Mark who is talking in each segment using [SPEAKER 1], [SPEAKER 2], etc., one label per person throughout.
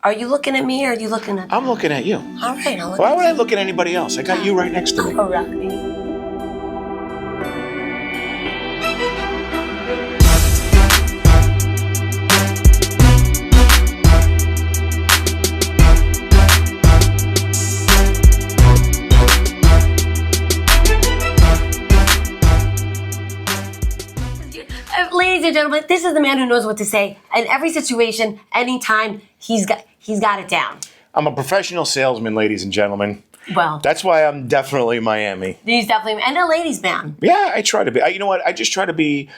[SPEAKER 1] Are you looking at me or are you looking at
[SPEAKER 2] I'm looking at you.
[SPEAKER 1] All right, I'll look
[SPEAKER 2] Why
[SPEAKER 1] at
[SPEAKER 2] would
[SPEAKER 1] you.
[SPEAKER 2] I look at anybody else? I got you right next to me.
[SPEAKER 1] Oh, Rocky. Ladies and gentlemen, this is the man who knows what to say in every situation, anytime. He's got it down.
[SPEAKER 2] I'm a professional salesman, ladies and gentlemen.
[SPEAKER 1] Well,
[SPEAKER 2] That's why I'm definitely Miami.
[SPEAKER 1] he's definitely and a ladies' man.
[SPEAKER 2] Yeah, I try to be. You know what? I just try to be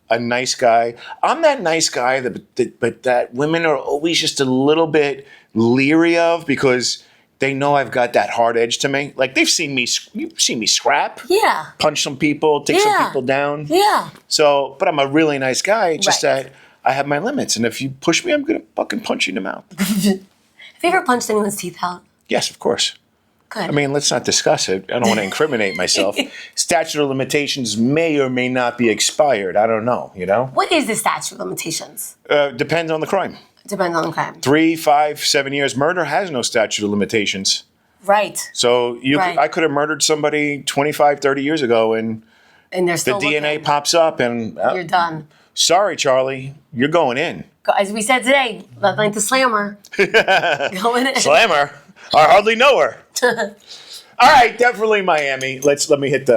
[SPEAKER 2] a nice guy. I'm that nice guy that women are always just a little bit leery of because they know I've got that hard edge to me. Like you've seen me scrap,
[SPEAKER 1] Yeah,
[SPEAKER 2] punch some people, take some
[SPEAKER 1] Yeah.
[SPEAKER 2] people down.
[SPEAKER 1] yeah.
[SPEAKER 2] So, but I'm a really nice guy. Just
[SPEAKER 1] Right.
[SPEAKER 2] that I have my limits, and if you push me, I'm gonna fucking punch you in the mouth.
[SPEAKER 1] Have you ever punched anyone's teeth out?
[SPEAKER 2] Yes, of course.
[SPEAKER 1] Good.
[SPEAKER 2] I mean, let's not discuss it. I don't want to incriminate myself. Statute of limitations may or may not be expired. I don't know, you know?
[SPEAKER 1] What is the statute of limitations?
[SPEAKER 2] Depends on the crime.
[SPEAKER 1] Depends on the crime.
[SPEAKER 2] 3, 5, 7 years. Murder has no statute of limitations.
[SPEAKER 1] Right.
[SPEAKER 2] So
[SPEAKER 1] Right.
[SPEAKER 2] I could have murdered somebody 25, 30 years ago, and
[SPEAKER 1] And they're
[SPEAKER 2] the
[SPEAKER 1] still
[SPEAKER 2] DNA
[SPEAKER 1] looking.
[SPEAKER 2] pops up, and
[SPEAKER 1] You're done.
[SPEAKER 2] sorry, Charlie, you're going in.
[SPEAKER 1] As we said today, like the slammer. Going in.
[SPEAKER 2] Slammer. I hardly know her. All right, definitely Miami. Let me hit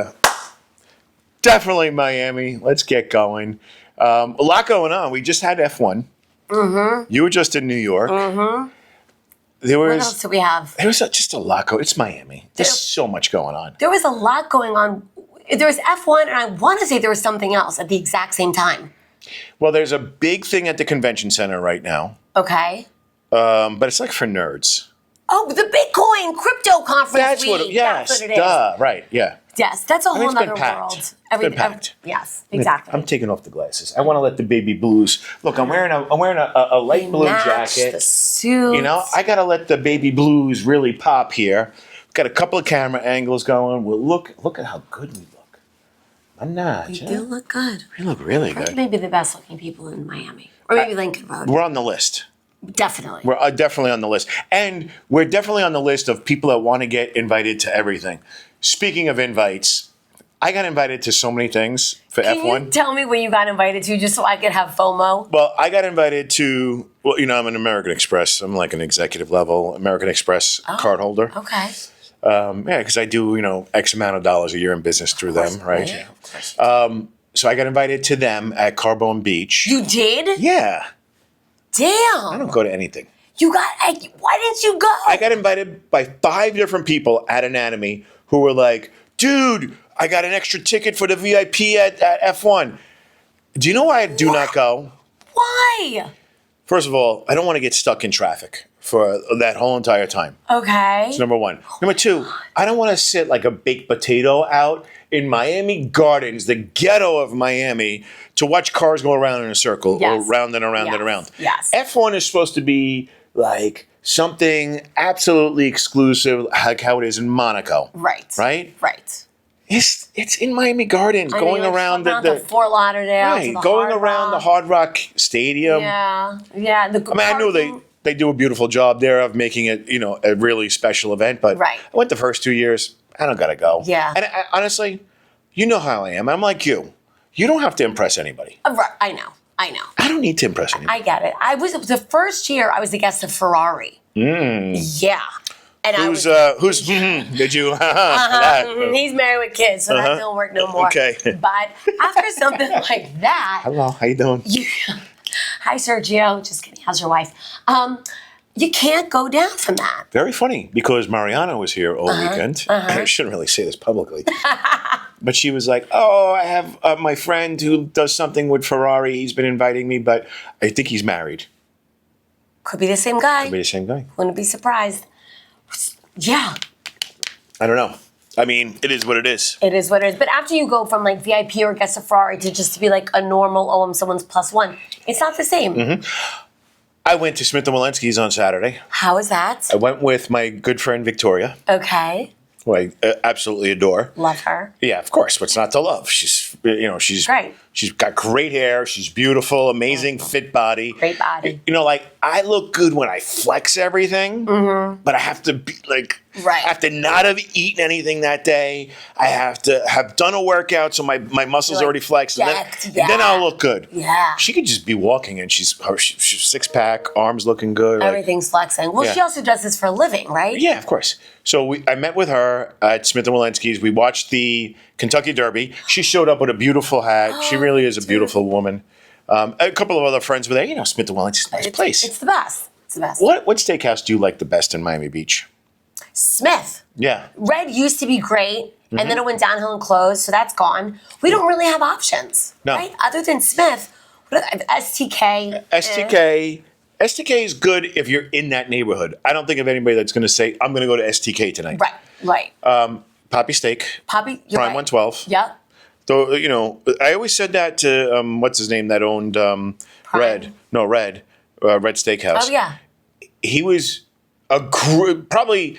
[SPEAKER 2] definitely Miami. Let's get going. A lot going on. We just had F1. Mm-hmm. You were just in New York. Mm-hmm.
[SPEAKER 1] What else do we have?
[SPEAKER 2] There was just a lot going. It's Miami. There's so much going on.
[SPEAKER 1] There was a lot going on. There was F1, and I want to say there was something else at the exact same time.
[SPEAKER 2] Well, there's a big thing at the convention center right now,
[SPEAKER 1] Okay.
[SPEAKER 2] but it's like for nerds.
[SPEAKER 1] Oh, the Bitcoin crypto conference.
[SPEAKER 2] That's what. Yes,
[SPEAKER 1] That's what it is.
[SPEAKER 2] duh, right? Yeah.
[SPEAKER 1] Yes, that's a whole
[SPEAKER 2] it's been
[SPEAKER 1] other
[SPEAKER 2] packed.
[SPEAKER 1] world.
[SPEAKER 2] It's been packed.
[SPEAKER 1] Yes, exactly.
[SPEAKER 2] I'm taking off the glasses. I want to let the baby blues. Look, I'm wearing a light blue
[SPEAKER 1] Match
[SPEAKER 2] jacket.
[SPEAKER 1] the suit.
[SPEAKER 2] You know, I got to let the baby blues really pop here. Got a couple of camera angles going. Well, look at how good we look. I'm not.
[SPEAKER 1] You do look good.
[SPEAKER 2] We look really good.
[SPEAKER 1] Maybe the best looking people in Miami, or maybe Lincoln Road.
[SPEAKER 2] We're on the list.
[SPEAKER 1] Definitely.
[SPEAKER 2] We're definitely on the list. And we're definitely on the list of people that want to get invited to everything. Speaking of invites, I got invited to so many things for
[SPEAKER 1] Can
[SPEAKER 2] F1.
[SPEAKER 1] you tell me where you got invited to, just so I could have FOMO?
[SPEAKER 2] Well, I got invited to, well, you know, I'm an American Express. I'm like an executive level American Express card holder.
[SPEAKER 1] Okay.
[SPEAKER 2] Yeah, because I do, you know, X amount of dollars a year in business through them, right?
[SPEAKER 1] Yeah, of course.
[SPEAKER 2] So I got invited to them at Carbone Beach.
[SPEAKER 1] You did?
[SPEAKER 2] Yeah.
[SPEAKER 1] Damn.
[SPEAKER 2] I don't go to anything.
[SPEAKER 1] You got. Why didn't you go?
[SPEAKER 2] I got invited by 5 different people at Anatomy who were like, dude, I got an extra ticket for the VIP at F1. Do you know why I do not go?
[SPEAKER 1] Why?
[SPEAKER 2] First of all, I don't want to get stuck in traffic for that whole entire time.
[SPEAKER 1] Okay.
[SPEAKER 2] That's number one. Number two, I don't want to sit like a baked potato out in Miami Gardens, the ghetto of Miami, to watch cars go around in a circle
[SPEAKER 1] Yes.
[SPEAKER 2] or round and around
[SPEAKER 1] Yes.
[SPEAKER 2] and around.
[SPEAKER 1] Yes.
[SPEAKER 2] F1 is supposed to be like something absolutely exclusive, like how it is in Monaco.
[SPEAKER 1] Right.
[SPEAKER 2] Right?
[SPEAKER 1] Right.
[SPEAKER 2] It's in Miami Gardens,
[SPEAKER 1] I know,
[SPEAKER 2] going
[SPEAKER 1] you're
[SPEAKER 2] around
[SPEAKER 1] like
[SPEAKER 2] the
[SPEAKER 1] Fort Lauderdale, to
[SPEAKER 2] right,
[SPEAKER 1] the
[SPEAKER 2] going
[SPEAKER 1] Hard
[SPEAKER 2] around the
[SPEAKER 1] Rock.
[SPEAKER 2] Hard Rock Stadium.
[SPEAKER 1] Yeah. Yeah. The
[SPEAKER 2] I mean, I knew they do a beautiful job there of making it, you know, a really special event. But
[SPEAKER 1] Right.
[SPEAKER 2] I went the first 2 years. I don't gotta go.
[SPEAKER 1] Yeah.
[SPEAKER 2] And honestly, you know how I am. I'm like you. You don't have to impress anybody.
[SPEAKER 1] Right. I know.
[SPEAKER 2] I don't need to impress anybody.
[SPEAKER 1] I get it. It was the first year I was the guest of Ferrari. Yeah. And
[SPEAKER 2] Who's did you?
[SPEAKER 1] He's married with kids, so that don't work no more.
[SPEAKER 2] Okay.
[SPEAKER 1] But after something like that,
[SPEAKER 2] Hello, how you doing?
[SPEAKER 1] hi Sergio, just kidding. How's your wife? You can't go down from that.
[SPEAKER 2] Very funny because Mariana was here all weekend. I shouldn't really say this publicly. But she was like, oh, I have my friend who does something with Ferrari. He's been inviting me, but I think he's married.
[SPEAKER 1] Could be the same guy.
[SPEAKER 2] Could be the same guy.
[SPEAKER 1] Wouldn't be surprised. Yeah,
[SPEAKER 2] I don't know. I mean, it is what it is.
[SPEAKER 1] it is what it is. But after you go from like VIP or guest of Ferrari to just to be like a normal, oh, I'm someone's +1, it's not the same.
[SPEAKER 2] I went to Smith & Wolenski's on Saturday.
[SPEAKER 1] How is that?
[SPEAKER 2] I went with my good friend Victoria,
[SPEAKER 1] Okay.
[SPEAKER 2] who I absolutely adore.
[SPEAKER 1] Love her.
[SPEAKER 2] Yeah, of course. What's not to love? She's
[SPEAKER 1] Great.
[SPEAKER 2] She's got great hair. She's beautiful, amazing, fit body.
[SPEAKER 1] Great body.
[SPEAKER 2] You know, like, I look good when I flex everything, but I have to be like,
[SPEAKER 1] Right.
[SPEAKER 2] I have to not have eaten anything that day. I have to have done a workout so my muscles
[SPEAKER 1] You're,
[SPEAKER 2] already flexed.
[SPEAKER 1] jacked,
[SPEAKER 2] And then I'll look good.
[SPEAKER 1] Yeah.
[SPEAKER 2] She could just be walking and she's six pack, arms looking good. Like,
[SPEAKER 1] Everything's flexing. Well, she also does this for a living, right?
[SPEAKER 2] yeah, of course. So I met with her at Smith & Wollensky's. We watched the Kentucky Derby. She showed up with a beautiful hat. She really is a beautiful woman. A couple of other friends were there. You know, Smith & Wollensky's a nice place.
[SPEAKER 1] It's the best. It's the best.
[SPEAKER 2] What steakhouse do you like the best in Miami Beach?
[SPEAKER 1] Smith.
[SPEAKER 2] Yeah.
[SPEAKER 1] Red used to be great, and then it went downhill and closed, so that's gone. We don't really have options, right? Other than Smith, STK.
[SPEAKER 2] STK is good if you're in that neighborhood. I don't think of anybody that's going to say, I'm going to go to STK tonight.
[SPEAKER 1] Right.
[SPEAKER 2] Poppy Steak.
[SPEAKER 1] Prime
[SPEAKER 2] 112.
[SPEAKER 1] Yep.
[SPEAKER 2] So, you know, I always said that to, what's his name that owned Red Steakhouse.
[SPEAKER 1] Oh, yeah.
[SPEAKER 2] He was probably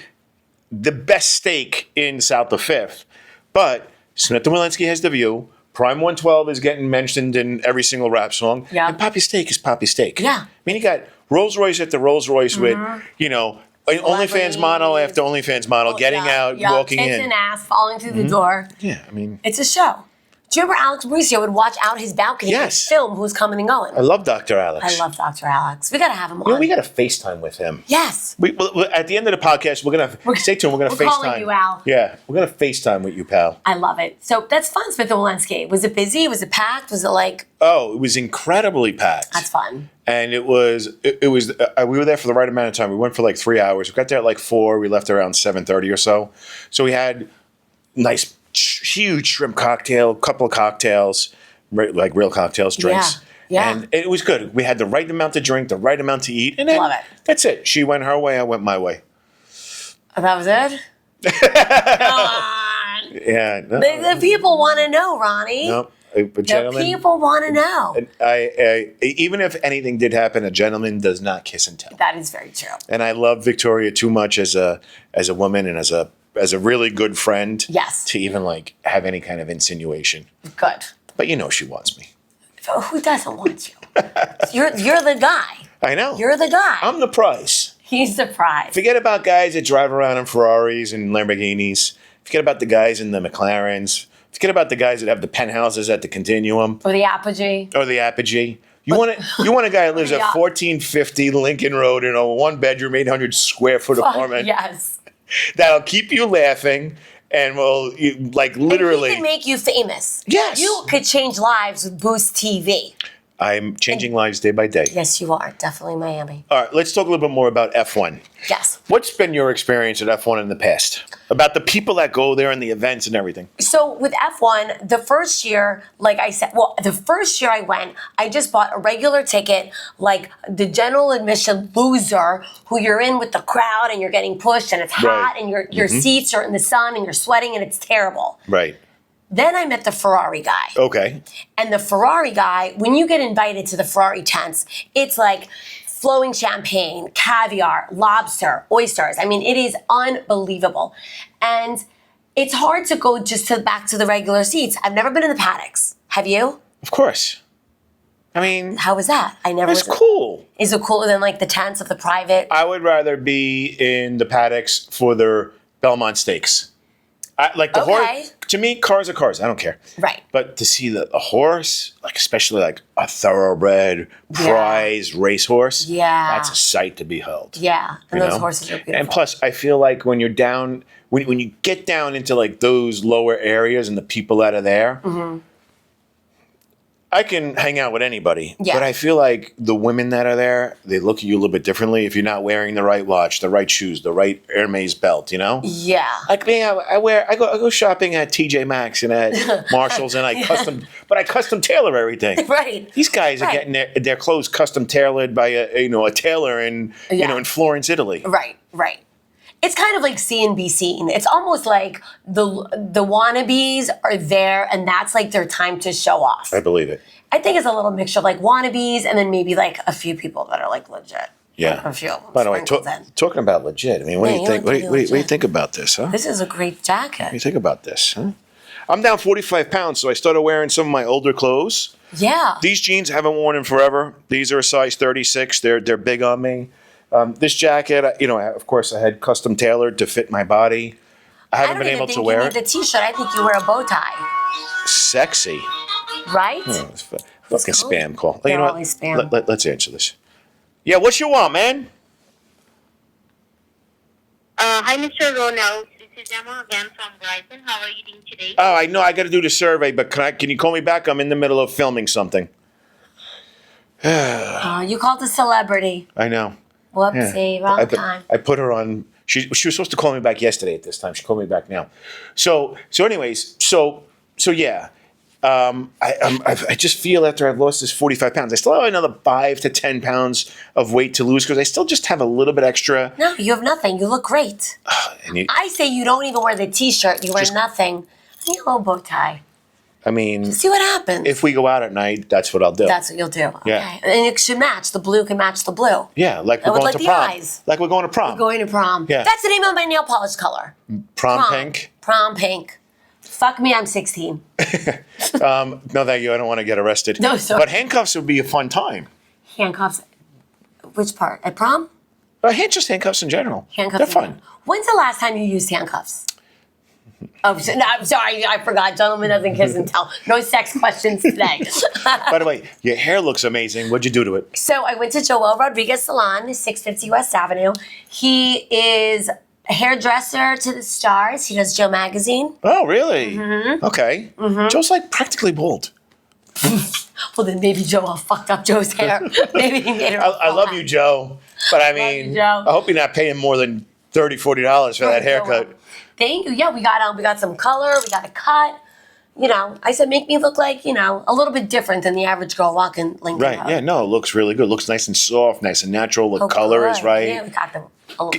[SPEAKER 2] the best steak in South of Fifth. But Smith & Wollensky has the view. Prime 112 is getting mentioned in every single rap song.
[SPEAKER 1] Yeah.
[SPEAKER 2] And Poppy Steak is Poppy Steak.
[SPEAKER 1] Yeah.
[SPEAKER 2] I mean, you got Rolls Royce after Rolls Royce with, you know, OnlyFans model after OnlyFans model getting out, walking
[SPEAKER 1] Tits
[SPEAKER 2] in.
[SPEAKER 1] and ass falling through the door.
[SPEAKER 2] Yeah, I mean,
[SPEAKER 1] It's a show. Do you remember Alex Mauricio would watch out his balcony and film who's coming and going?
[SPEAKER 2] I love Dr. Alex.
[SPEAKER 1] I love Dr. Alex. We got to have him on.
[SPEAKER 2] You know, we got to FaceTime with him.
[SPEAKER 1] Yes.
[SPEAKER 2] At the end of the podcast, we're going to stay tuned. We're going to FaceTime.
[SPEAKER 1] We're calling you, Al.
[SPEAKER 2] Yeah, we're going to FaceTime with you, pal.
[SPEAKER 1] I love it. So that's fun, Smith & Wollensky. Was it busy? Was it packed? Was it like...
[SPEAKER 2] Oh, it was incredibly packed.
[SPEAKER 1] That's fun.
[SPEAKER 2] And we were there for the right amount of time. We went for like 3 hours. We got there at like 4. We left around 7:30 or so. So we had nice, huge shrimp cocktail, couple of cocktails, like real cocktails, drinks.
[SPEAKER 1] Yeah.
[SPEAKER 2] And it was good. We had the right amount to drink, the right amount to eat. And then
[SPEAKER 1] Love it.
[SPEAKER 2] That's it. She went her way, I went my way.
[SPEAKER 1] Oh, that was it? Come on.
[SPEAKER 2] Yeah. No,
[SPEAKER 1] The people want to know, Ronnie.
[SPEAKER 2] no. A gentleman,
[SPEAKER 1] The people want to know.
[SPEAKER 2] even if anything did happen, a gentleman does not kiss and tell.
[SPEAKER 1] That is very true.
[SPEAKER 2] And I love Victoria too much as a woman and as a really good friend.
[SPEAKER 1] Yes.
[SPEAKER 2] To even like have any kind of insinuation.
[SPEAKER 1] Good.
[SPEAKER 2] But you know she wants me.
[SPEAKER 1] Who doesn't want you? You're the guy.
[SPEAKER 2] I know.
[SPEAKER 1] You're the guy.
[SPEAKER 2] I'm the prize.
[SPEAKER 1] He's the prize.
[SPEAKER 2] Forget about guys that drive around in Ferraris and Lamborghinis. Forget about the guys in the McLarens. Forget about the guys that have the penthouses at the Continuum.
[SPEAKER 1] Or the apogee.
[SPEAKER 2] You want a guy that lives at 1450 Lincoln Road in a 1-bedroom, 800 square foot apartment.
[SPEAKER 1] Yes.
[SPEAKER 2] That'll keep you laughing and will literally.
[SPEAKER 1] And he can make you famous.
[SPEAKER 2] Yes.
[SPEAKER 1] You could change lives with Boost TV.
[SPEAKER 2] I'm changing lives day by day.
[SPEAKER 1] Yes, you are. Definitely Miami.
[SPEAKER 2] All right, let's talk a little bit more about F1.
[SPEAKER 1] Yes.
[SPEAKER 2] What's been your experience at F1 in the past? About the people that go there and the events and everything.
[SPEAKER 1] So with F1, the first year, like I said, the first year I went, I just bought a regular ticket, like the general admission loser, who you're in with the crowd and you're getting pushed and it's hot and your seats are in the sun and you're sweating and it's terrible.
[SPEAKER 2] Right.
[SPEAKER 1] Then I met the Ferrari guy.
[SPEAKER 2] Okay.
[SPEAKER 1] And the Ferrari guy, when you get invited to the Ferrari tents, it's like flowing champagne, caviar, lobster, oysters. I mean, it is unbelievable. And it's hard to go back to the regular seats. I've never been in the paddocks. Have you?
[SPEAKER 2] Of course. I mean,
[SPEAKER 1] how was that? I never.
[SPEAKER 2] It's cool.
[SPEAKER 1] Is it cooler than like the tents of the private?
[SPEAKER 2] I would rather be in the paddocks for their Belmont Stakes. Horse. To me, cars are cars. I don't care.
[SPEAKER 1] Right.
[SPEAKER 2] But to see the horse, like especially like a thoroughbred prize racehorse, that's a sight to behold.
[SPEAKER 1] Yeah, and those horses are beautiful.
[SPEAKER 2] And plus, I feel like when you're down, when you get down into like those lower areas and the people that are there, I can hang out with anybody, but I feel like the women that are there, they look at you a little bit differently if you're not wearing the right watch, the right shoes, the right Hermes belt, you know?
[SPEAKER 1] Yeah.
[SPEAKER 2] Like me, I go shopping at TJ Maxx and at Marshalls, and I custom tailor everything.
[SPEAKER 1] Right.
[SPEAKER 2] These guys are getting their clothes custom tailored by a tailor in in Florence, Italy.
[SPEAKER 1] Right. Right. It's kind of like see and be seen. It's almost like the wannabes are there and that's like their time to show off.
[SPEAKER 2] I believe it.
[SPEAKER 1] I think it's a little mixture of like wannabes and then maybe like a few people that are like legit.
[SPEAKER 2] Yeah.
[SPEAKER 1] Like a few.
[SPEAKER 2] By the way, talking about legit, I mean, what do you think? What do you think about this, huh?
[SPEAKER 1] This is a great jacket.
[SPEAKER 2] What do you think about this, huh? I'm down 45 pounds, so I started wearing some of my older clothes.
[SPEAKER 1] Yeah.
[SPEAKER 2] These jeans I haven't worn in forever. These are a size 36. They're big on me. This jacket, of course, I had custom tailored to fit my body. I haven't been able to wear it.
[SPEAKER 1] I don't even think you need the T-shirt. I think you wear a bow tie.
[SPEAKER 2] Sexy.
[SPEAKER 1] Right?
[SPEAKER 2] Fucking spam call.
[SPEAKER 1] They're
[SPEAKER 2] You know what?
[SPEAKER 1] always spam.
[SPEAKER 2] Let's answer this. Yeah, what you want, man?
[SPEAKER 3] Hi, Mr. Ronald. This is Emma again from Brighton. How are you doing today?
[SPEAKER 2] Oh, I know I got to do the survey, but can you call me back? I'm in the middle of filming something.
[SPEAKER 1] You called a celebrity.
[SPEAKER 2] I know.
[SPEAKER 1] Whoopsie, wrong time.
[SPEAKER 2] I put her on. She was supposed to call me back yesterday at this time. She called me back now. So yeah. I just feel after I've lost this 45 pounds, I still have another 5 to 10 pounds of weight to lose because I still just have a little bit extra.
[SPEAKER 1] No, you have nothing. You look great. I say you don't even wear the T-shirt. You wear nothing. And your little bow tie.
[SPEAKER 2] I mean,
[SPEAKER 1] See what happens.
[SPEAKER 2] if we go out at night, that's what I'll do.
[SPEAKER 1] That's what you'll do.
[SPEAKER 2] Yeah.
[SPEAKER 1] Okay. And it should match. The blue can match the blue.
[SPEAKER 2] Yeah, like we're
[SPEAKER 1] would
[SPEAKER 2] going
[SPEAKER 1] like
[SPEAKER 2] to
[SPEAKER 1] the
[SPEAKER 2] prom.
[SPEAKER 1] eyes.
[SPEAKER 2] Like we're going to prom.
[SPEAKER 1] Going to prom.
[SPEAKER 2] Yeah.
[SPEAKER 1] That's the name of my nail polish color.
[SPEAKER 2] Prom pink.
[SPEAKER 1] Prom pink. Fuck me, I'm 16.
[SPEAKER 2] No, thank you. I don't want to get arrested.
[SPEAKER 1] No, sorry.
[SPEAKER 2] But handcuffs would be a fun time.
[SPEAKER 1] Handcuffs. Which part? At prom?
[SPEAKER 2] Just handcuffs in general.
[SPEAKER 1] Handcuffs.
[SPEAKER 2] They're fun.
[SPEAKER 1] When's the last time you used handcuffs? Oh, no, I'm sorry. I forgot. Gentleman doesn't kiss and tell. No sex questions today.
[SPEAKER 2] By the way, your hair looks amazing. What'd you do to it?
[SPEAKER 1] So I went to Joel Rodriguez Salon, 650 West Avenue. He is a hairdresser to the stars. He does Joe Magazine.
[SPEAKER 2] Oh, really? Mm-hmm. Okay. Mm-hmm. Joe's like practically bald.
[SPEAKER 1] Well, then maybe Joel fucked up Joe's hair. Maybe he made it.
[SPEAKER 2] I love you, Joe. But I mean,
[SPEAKER 1] Joe.
[SPEAKER 2] I hope you're not paying more than $30, $40 for that haircut.
[SPEAKER 1] Thank you. Yeah, we got some color. We got a cut. I said make me look like, a little bit different than the average girl walking Lincoln
[SPEAKER 2] Right.
[SPEAKER 1] Road.
[SPEAKER 2] Yeah. No, it looks really good. It looks nice and soft, nice and natural. The color is
[SPEAKER 1] good.
[SPEAKER 2] right.
[SPEAKER 1] Yeah, we got the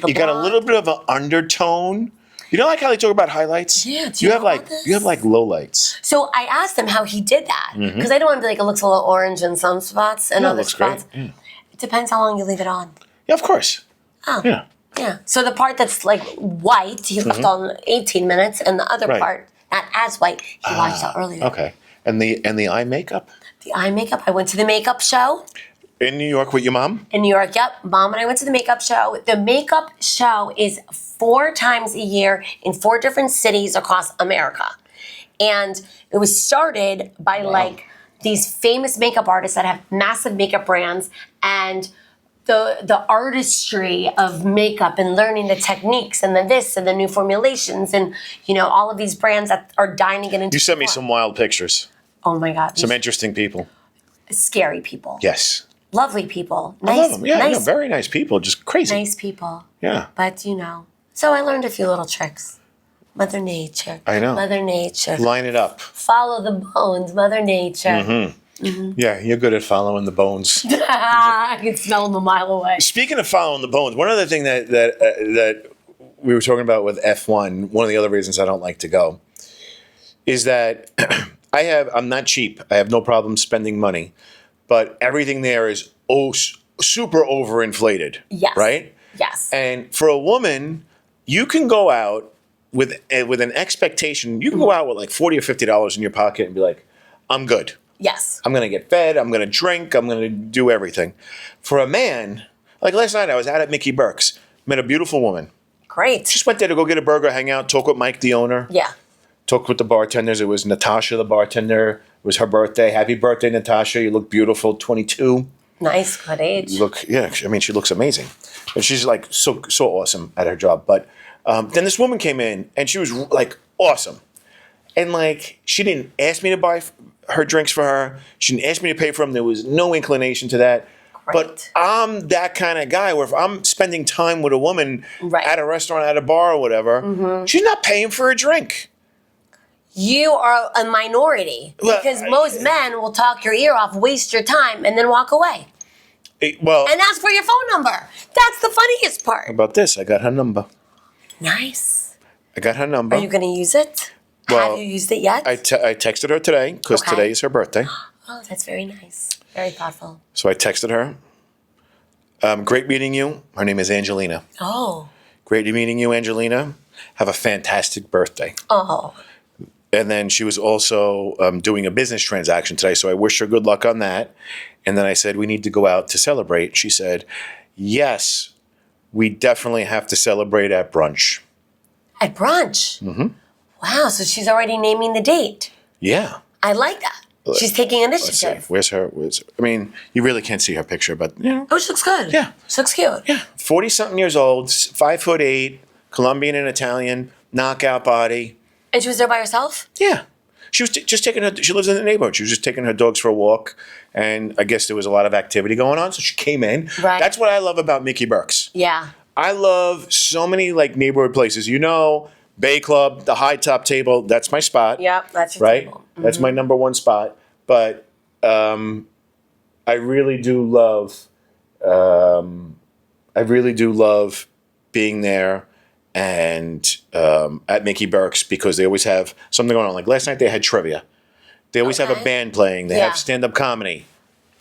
[SPEAKER 2] You got a
[SPEAKER 1] blonde.
[SPEAKER 2] little bit of an undertone. You know, like how they talk about highlights.
[SPEAKER 1] Yeah. Do
[SPEAKER 2] You
[SPEAKER 1] you
[SPEAKER 2] have
[SPEAKER 1] know about this?
[SPEAKER 2] you have like lowlights.
[SPEAKER 1] So I asked him how he did that because I don't want to be like it looks a little orange in some spots and
[SPEAKER 2] Yeah, it
[SPEAKER 1] other
[SPEAKER 2] looks great.
[SPEAKER 1] spots.
[SPEAKER 2] Yeah.
[SPEAKER 1] It depends how long you leave it on.
[SPEAKER 2] Yeah, of course.
[SPEAKER 1] Oh.
[SPEAKER 2] Yeah.
[SPEAKER 1] Yeah. So the part that's like white, he left on 18 minutes, and the other
[SPEAKER 2] Right.
[SPEAKER 1] part not as white, he washed out earlier.
[SPEAKER 2] Okay. And the eye makeup
[SPEAKER 1] The eye makeup. I went to the makeup show
[SPEAKER 2] in New York with your mom.
[SPEAKER 1] in New York. Yep, Mom and I went to the makeup show. The makeup show is 4 times a year in 4 different cities across America, and it was started by like these famous makeup artists that have massive makeup brands and. The artistry of makeup and learning the techniques and the this and the new formulations and all of these brands that are dying to get into.
[SPEAKER 2] You sent me
[SPEAKER 1] form.
[SPEAKER 2] some wild pictures.
[SPEAKER 1] Oh my God!
[SPEAKER 2] Some interesting people.
[SPEAKER 1] Scary people.
[SPEAKER 2] Yes.
[SPEAKER 1] Lovely people.
[SPEAKER 2] I
[SPEAKER 1] Nice.
[SPEAKER 2] love them. Yeah,
[SPEAKER 1] nice,
[SPEAKER 2] very nice people. Just crazy.
[SPEAKER 1] nice people.
[SPEAKER 2] Yeah.
[SPEAKER 1] But so I learned a few little tricks. Mother Nature.
[SPEAKER 2] I know.
[SPEAKER 1] Mother Nature.
[SPEAKER 2] Line it up.
[SPEAKER 1] Follow the bones. Mother Nature.
[SPEAKER 2] Yeah, you're good at following the bones.
[SPEAKER 1] I can smell them a mile away.
[SPEAKER 2] Speaking of following the bones, one other thing that we were talking about with F1, one of the other reasons I don't like to go, is that I'm not cheap. I have no problem spending money, but everything there is super overinflated.
[SPEAKER 1] Yes.
[SPEAKER 2] Right?
[SPEAKER 1] Yes.
[SPEAKER 2] And for a woman, you can go out with an expectation. You can go out with like $40 or $50 in your pocket and be like, I'm good.
[SPEAKER 1] Yes.
[SPEAKER 2] I'm going to get fed. I'm going to drink. I'm going to do everything. For a man, like last night, I was out at Mickey Burke's, met a beautiful woman.
[SPEAKER 1] Great.
[SPEAKER 2] Just went there to go get a burger, hang out, talk with Mike, the owner.
[SPEAKER 1] Yeah.
[SPEAKER 2] Talk with the bartenders. It was Natasha, the bartender. It was her birthday. Happy birthday, Natasha. You look beautiful. 22.
[SPEAKER 1] Nice. Good age.
[SPEAKER 2] She looks amazing. And she's like so awesome at her job. But then this woman came in and she was like awesome. And like, she didn't ask me to buy her drinks for her. She didn't ask me to pay for them. There was no inclination to that.
[SPEAKER 1] Great.
[SPEAKER 2] But I'm that kind of guy where if I'm spending time with a woman at a restaurant, at a bar or whatever, she's not paying for a drink.
[SPEAKER 1] You are a minority because most men will talk your ear off, waste your time, and then walk away. And ask for your phone number. That's the funniest part.
[SPEAKER 2] How about this? I got her number.
[SPEAKER 1] Nice.
[SPEAKER 2] I got her number.
[SPEAKER 1] Are you going to use it?
[SPEAKER 2] Well,
[SPEAKER 1] have you used it yet?
[SPEAKER 2] I texted her today because today is her birthday.
[SPEAKER 1] Oh, that's very nice. Very thoughtful.
[SPEAKER 2] So I texted her. Great meeting you. Her name is Angelina.
[SPEAKER 1] Oh.
[SPEAKER 2] Great meeting you, Angelina. Have a fantastic birthday.
[SPEAKER 1] Oh.
[SPEAKER 2] And then she was also doing a business transaction today. So I wish her good luck on that. And then I said, we need to go out to celebrate. She said, yes, we definitely have to celebrate at brunch.
[SPEAKER 1] At brunch? Mm-hmm. Wow, so she's already naming the date.
[SPEAKER 2] Yeah.
[SPEAKER 1] I like that. She's taking initiative.
[SPEAKER 2] Let's see. Where's her? I mean, you really can't see her picture, but
[SPEAKER 1] Oh, she looks good.
[SPEAKER 2] Yeah.
[SPEAKER 1] She looks cute.
[SPEAKER 2] Yeah. 40-something years old, 5'8", Colombian and Italian, knockout body.
[SPEAKER 1] And she was there by herself?
[SPEAKER 2] Yeah. She was just taking her, she lives in the neighborhood. She was just taking her dogs for a walk. And I guess there was a lot of activity going on. So she came in.
[SPEAKER 1] Right.
[SPEAKER 2] That's what I love about Mickey Burke's.
[SPEAKER 1] Yeah.
[SPEAKER 2] I love so many like neighborhood places. Bay Club, the high top table. That's my spot.
[SPEAKER 1] Yep, that's your
[SPEAKER 2] right.
[SPEAKER 1] table. Mm-hmm.
[SPEAKER 2] That's my number one spot. But I really do love. Being there and at Mickey Burke's because they always have something going on. Like last night, they had trivia. They always have a band playing. They have stand-up comedy.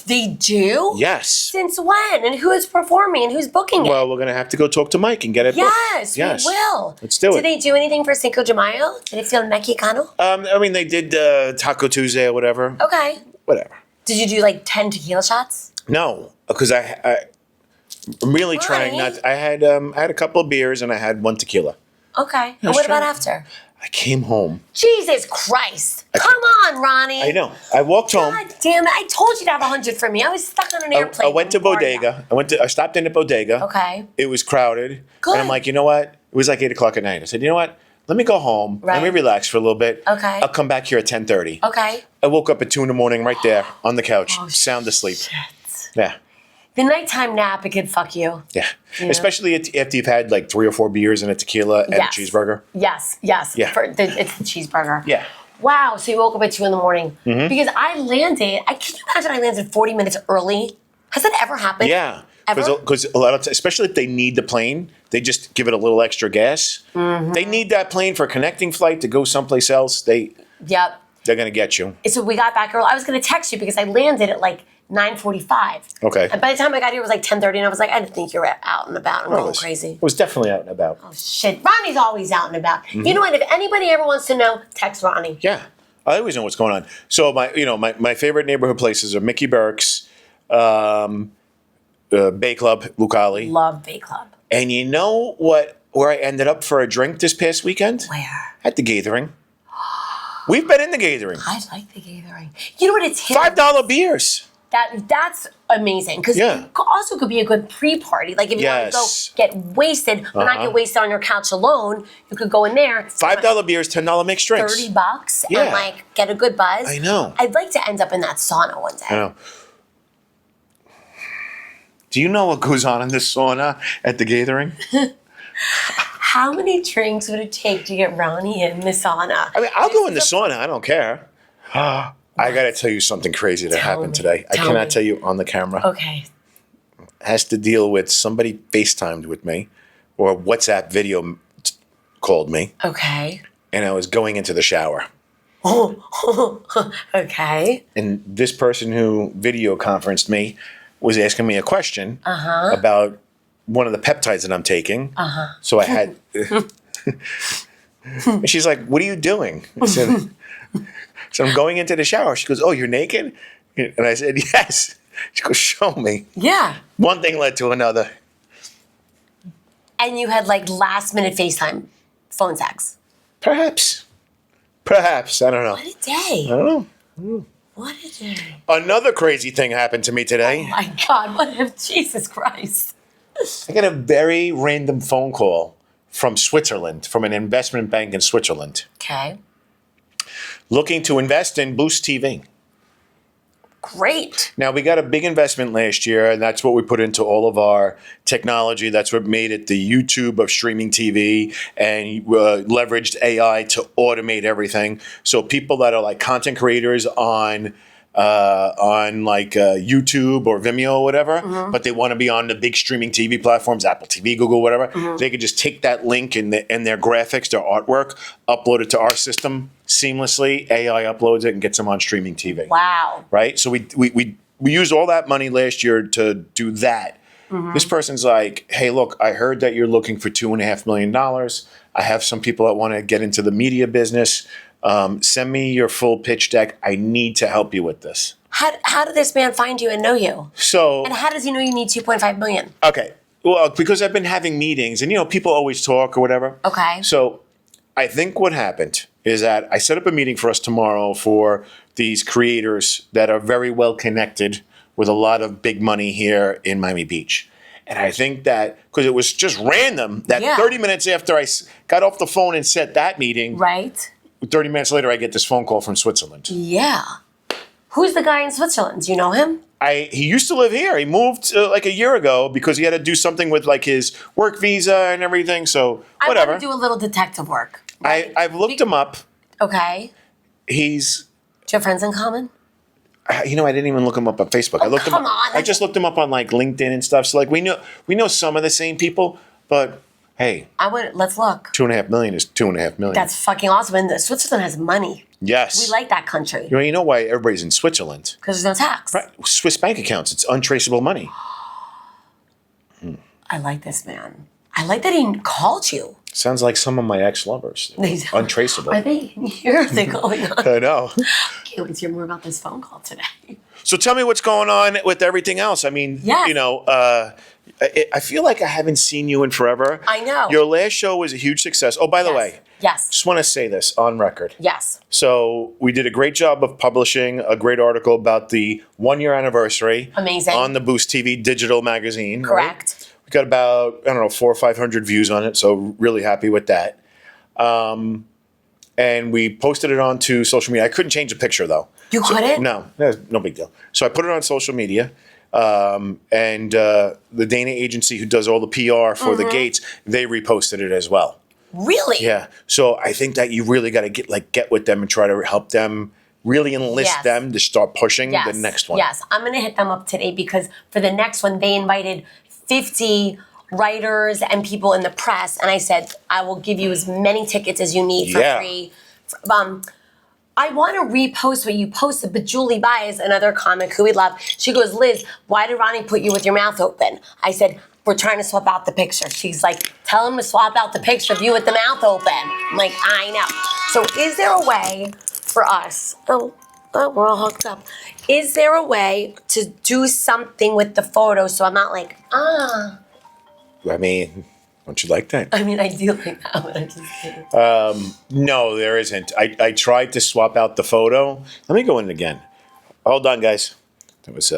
[SPEAKER 1] They do?
[SPEAKER 2] Yes.
[SPEAKER 1] Since when? And who is performing and who's booking it?
[SPEAKER 2] Well, we're going to have to go talk to Mike and get it booked.
[SPEAKER 1] Yes, we will.
[SPEAKER 2] Let's do it.
[SPEAKER 1] Did they do anything for Cinco de Mayo? Did it feel Mexicano?
[SPEAKER 2] I mean, they did Taco Tuesday or whatever.
[SPEAKER 1] Okay.
[SPEAKER 2] Whatever.
[SPEAKER 1] Did you do like 10 tequila shots?
[SPEAKER 2] No, because I'm really trying not. I had a couple of beers and I had one tequila.
[SPEAKER 1] Okay. And what about after?
[SPEAKER 2] I came home.
[SPEAKER 1] Jesus Christ. Come on, Ronnie.
[SPEAKER 2] I know. I walked home.
[SPEAKER 1] God damn it. I told you to have 100 for me. I was stuck on an airplane.
[SPEAKER 2] I went to Bodega. I stopped in at Bodega.
[SPEAKER 1] Okay.
[SPEAKER 2] It was crowded.
[SPEAKER 1] Good.
[SPEAKER 2] And I'm like, you know what? It was like 8 o'clock at night. I said, you know what? Let me go home.
[SPEAKER 1] Right.
[SPEAKER 2] Let me relax for a little bit.
[SPEAKER 1] Okay.
[SPEAKER 2] I'll come back here at 10:30.
[SPEAKER 1] Okay.
[SPEAKER 2] I woke up at 2 a.m. right there on the couch,
[SPEAKER 1] Oh,
[SPEAKER 2] sound asleep.
[SPEAKER 1] Shit.
[SPEAKER 2] Yeah.
[SPEAKER 1] The nighttime nap, it could fuck you.
[SPEAKER 2] Yeah.
[SPEAKER 1] Yeah.
[SPEAKER 2] Especially after you've had like 3 or 4 beers and a tequila and a cheeseburger.
[SPEAKER 1] Yes.
[SPEAKER 2] Yeah.
[SPEAKER 1] It's the cheeseburger.
[SPEAKER 2] Yeah.
[SPEAKER 1] Wow. So you woke up at 2 a.m. Because I landed, can you imagine I landed 40 minutes early? Has that ever happened?
[SPEAKER 2] Yeah.
[SPEAKER 1] Ever?
[SPEAKER 2] Because a lot of times, especially if they need the plane, they just give it a little extra gas.
[SPEAKER 1] Mm-hmm.
[SPEAKER 2] They need that plane for a connecting flight to go someplace else. They're
[SPEAKER 1] Yep.
[SPEAKER 2] going to get you.
[SPEAKER 1] So we got back early. I was going to text you because I landed at like 9:45.
[SPEAKER 2] Okay.
[SPEAKER 1] And by the time I got here, it was like 10:30, and I was like, I didn't think you were out and about. I'm going crazy.
[SPEAKER 2] It was definitely out and about.
[SPEAKER 1] Oh, shit. Ronnie's always out and about. You know what? If anybody ever wants to know, text Ronnie.
[SPEAKER 2] Yeah. I always know what's going on. So my favorite neighborhood places are Mickey Burke's, Bay Club, Lucali.
[SPEAKER 1] Love Bay Club.
[SPEAKER 2] And you know where I ended up for a drink this past weekend?
[SPEAKER 1] Where?
[SPEAKER 2] At the Gathering. We've been in the Gathering.
[SPEAKER 1] I like the Gathering. You know what? It's hit.
[SPEAKER 2] $5 beers.
[SPEAKER 1] That's amazing because it also could be a good pre-party. Like if you want to go get wasted, but not get wasted on your couch alone, you could go in there.
[SPEAKER 2] $5 beers, $10 mixed drinks.
[SPEAKER 1] $30 and like get a good buzz.
[SPEAKER 2] I know.
[SPEAKER 1] I'd like to end up in that sauna one day.
[SPEAKER 2] I know. Do you know what goes on in this sauna at the Gathering?
[SPEAKER 1] How many drinks would it take to get Ronnie in the sauna?
[SPEAKER 2] I mean, I'll go in the sauna. I don't care. I got to tell you something crazy that happened today. I cannot tell you on the camera.
[SPEAKER 1] Okay.
[SPEAKER 2] It has to deal with somebody FaceTimed with me or WhatsApp video called me.
[SPEAKER 1] Okay.
[SPEAKER 2] And I was going into the shower.
[SPEAKER 1] Okay.
[SPEAKER 2] And this person who video conferenced me was asking me a question about one of the peptides that I'm taking. So I had... and she's like, what are you doing? I said... So I'm going into the shower. She goes, oh, you're naked? And I said, yes. She goes, show me.
[SPEAKER 1] Yeah.
[SPEAKER 2] One thing led to another.
[SPEAKER 1] And you had like last minute FaceTime phone sex.
[SPEAKER 2] Perhaps. I don't know.
[SPEAKER 1] What a day.
[SPEAKER 2] I don't know.
[SPEAKER 1] What a day.
[SPEAKER 2] Another crazy thing happened to me today.
[SPEAKER 1] Oh my God. What if Jesus Christ?
[SPEAKER 2] I got a very random phone call from Switzerland, from an investment bank in Switzerland.
[SPEAKER 1] Okay.
[SPEAKER 2] Looking to invest in Boost TV.
[SPEAKER 1] Great.
[SPEAKER 2] Now, we got a big investment last year, and that's what we put into all of our technology. That's what made it the YouTube of streaming TV and leveraged AI to automate everything. So people that are like content creators on YouTube or Vimeo or whatever, but they want to be on the big streaming TV platforms, Apple TV, Google, whatever, they could just take that link and their graphics, their artwork, upload it to our system seamlessly. AI uploads it and gets them on streaming TV.
[SPEAKER 1] Wow.
[SPEAKER 2] Right? So we used all that money last year to do that. This person's like, hey, look, I heard that you're looking for $2.5 million. I have some people that want to get into the media business. Send me your full pitch deck. I need to help you with this.
[SPEAKER 1] How did this man find you and know you?
[SPEAKER 2] So,
[SPEAKER 1] And how does he know you need 2.5 million?
[SPEAKER 2] okay. Well, because I've been having meetings and, people always talk or whatever.
[SPEAKER 1] Okay.
[SPEAKER 2] So I think what happened is that I set up a meeting for us tomorrow for these creators that are very well connected with a lot of big money here in Miami Beach. And I think that because it was just random that 30 minutes after I got off the phone and set that meeting,
[SPEAKER 1] Right.
[SPEAKER 2] 30 minutes later, I get this phone call from Switzerland.
[SPEAKER 1] Yeah. Who's the guy in Switzerland? Do you know him?
[SPEAKER 2] He used to live here. He moved like a year ago because he had to do something with like his work visa and everything. So whatever.
[SPEAKER 1] I want to do a little detective work. Right?
[SPEAKER 2] I've looked him up.
[SPEAKER 1] Okay.
[SPEAKER 2] He's.
[SPEAKER 1] Do you have friends in common?
[SPEAKER 2] I didn't even look him up on Facebook. I looked him up. I just looked him up on like LinkedIn and stuff. So like we know some of the same people, but hey,
[SPEAKER 1] let's look.
[SPEAKER 2] 2.5 million is 2.5 million.
[SPEAKER 1] That's fucking awesome. And Switzerland has money.
[SPEAKER 2] Yes.
[SPEAKER 1] We like that country.
[SPEAKER 2] You know why everybody's in Switzerland?
[SPEAKER 1] Because there's no tax.
[SPEAKER 2] Right. Swiss bank accounts. It's untraceable money.
[SPEAKER 1] I like this man. I like that he called you.
[SPEAKER 2] Sounds like some of my ex-lovers. Untraceable.
[SPEAKER 1] Are they in here? Are they going on?
[SPEAKER 2] I know.
[SPEAKER 1] Can't wait to hear more about this phone call today.
[SPEAKER 2] So tell me what's going on with everything else. I mean, I feel like I haven't seen you in forever.
[SPEAKER 1] I know.
[SPEAKER 2] Your last show was a huge success. Oh, by the way.
[SPEAKER 1] Yes.
[SPEAKER 2] Just want to say this on record.
[SPEAKER 1] Yes.
[SPEAKER 2] So we did a great job of publishing a great article about the 1-year anniversary.
[SPEAKER 1] Amazing.
[SPEAKER 2] On the Boost TV digital magazine.
[SPEAKER 1] Correct.
[SPEAKER 2] Right? We got about, 400 or 500 views on it. So really happy with that. And we posted it onto social media. I couldn't change the picture though.
[SPEAKER 1] You couldn't?
[SPEAKER 2] No, no big deal. So I put it on social media. And the Dana agency who does all the PR for the gates, they reposted it as well.
[SPEAKER 1] Really?
[SPEAKER 2] Yeah. So I think that you really got to get with them and try to help them, really enlist them to start pushing the next one.
[SPEAKER 1] Yes. I'm going to hit them up today because for the next one, they invited 50 writers and people in the press. And I said, I will give you as many tickets as you need for free. I want to repost what you posted, but Julie Baez, another comic who we love, she goes, Liz, why did Ronnie put you with your mouth open? I said, we're trying to swap out the picture. She's like, tell him to swap out the picture of you with the mouth open. I'm like, I know. So is there a way for us, oh, we're all hooked up. Is there a way to do something with the photo so I'm not like,
[SPEAKER 2] I mean, don't you like that?
[SPEAKER 1] I mean, I do like that, but I just
[SPEAKER 2] No, there isn't. I tried to swap out the photo. Let me go in again. Hold on, guys. That was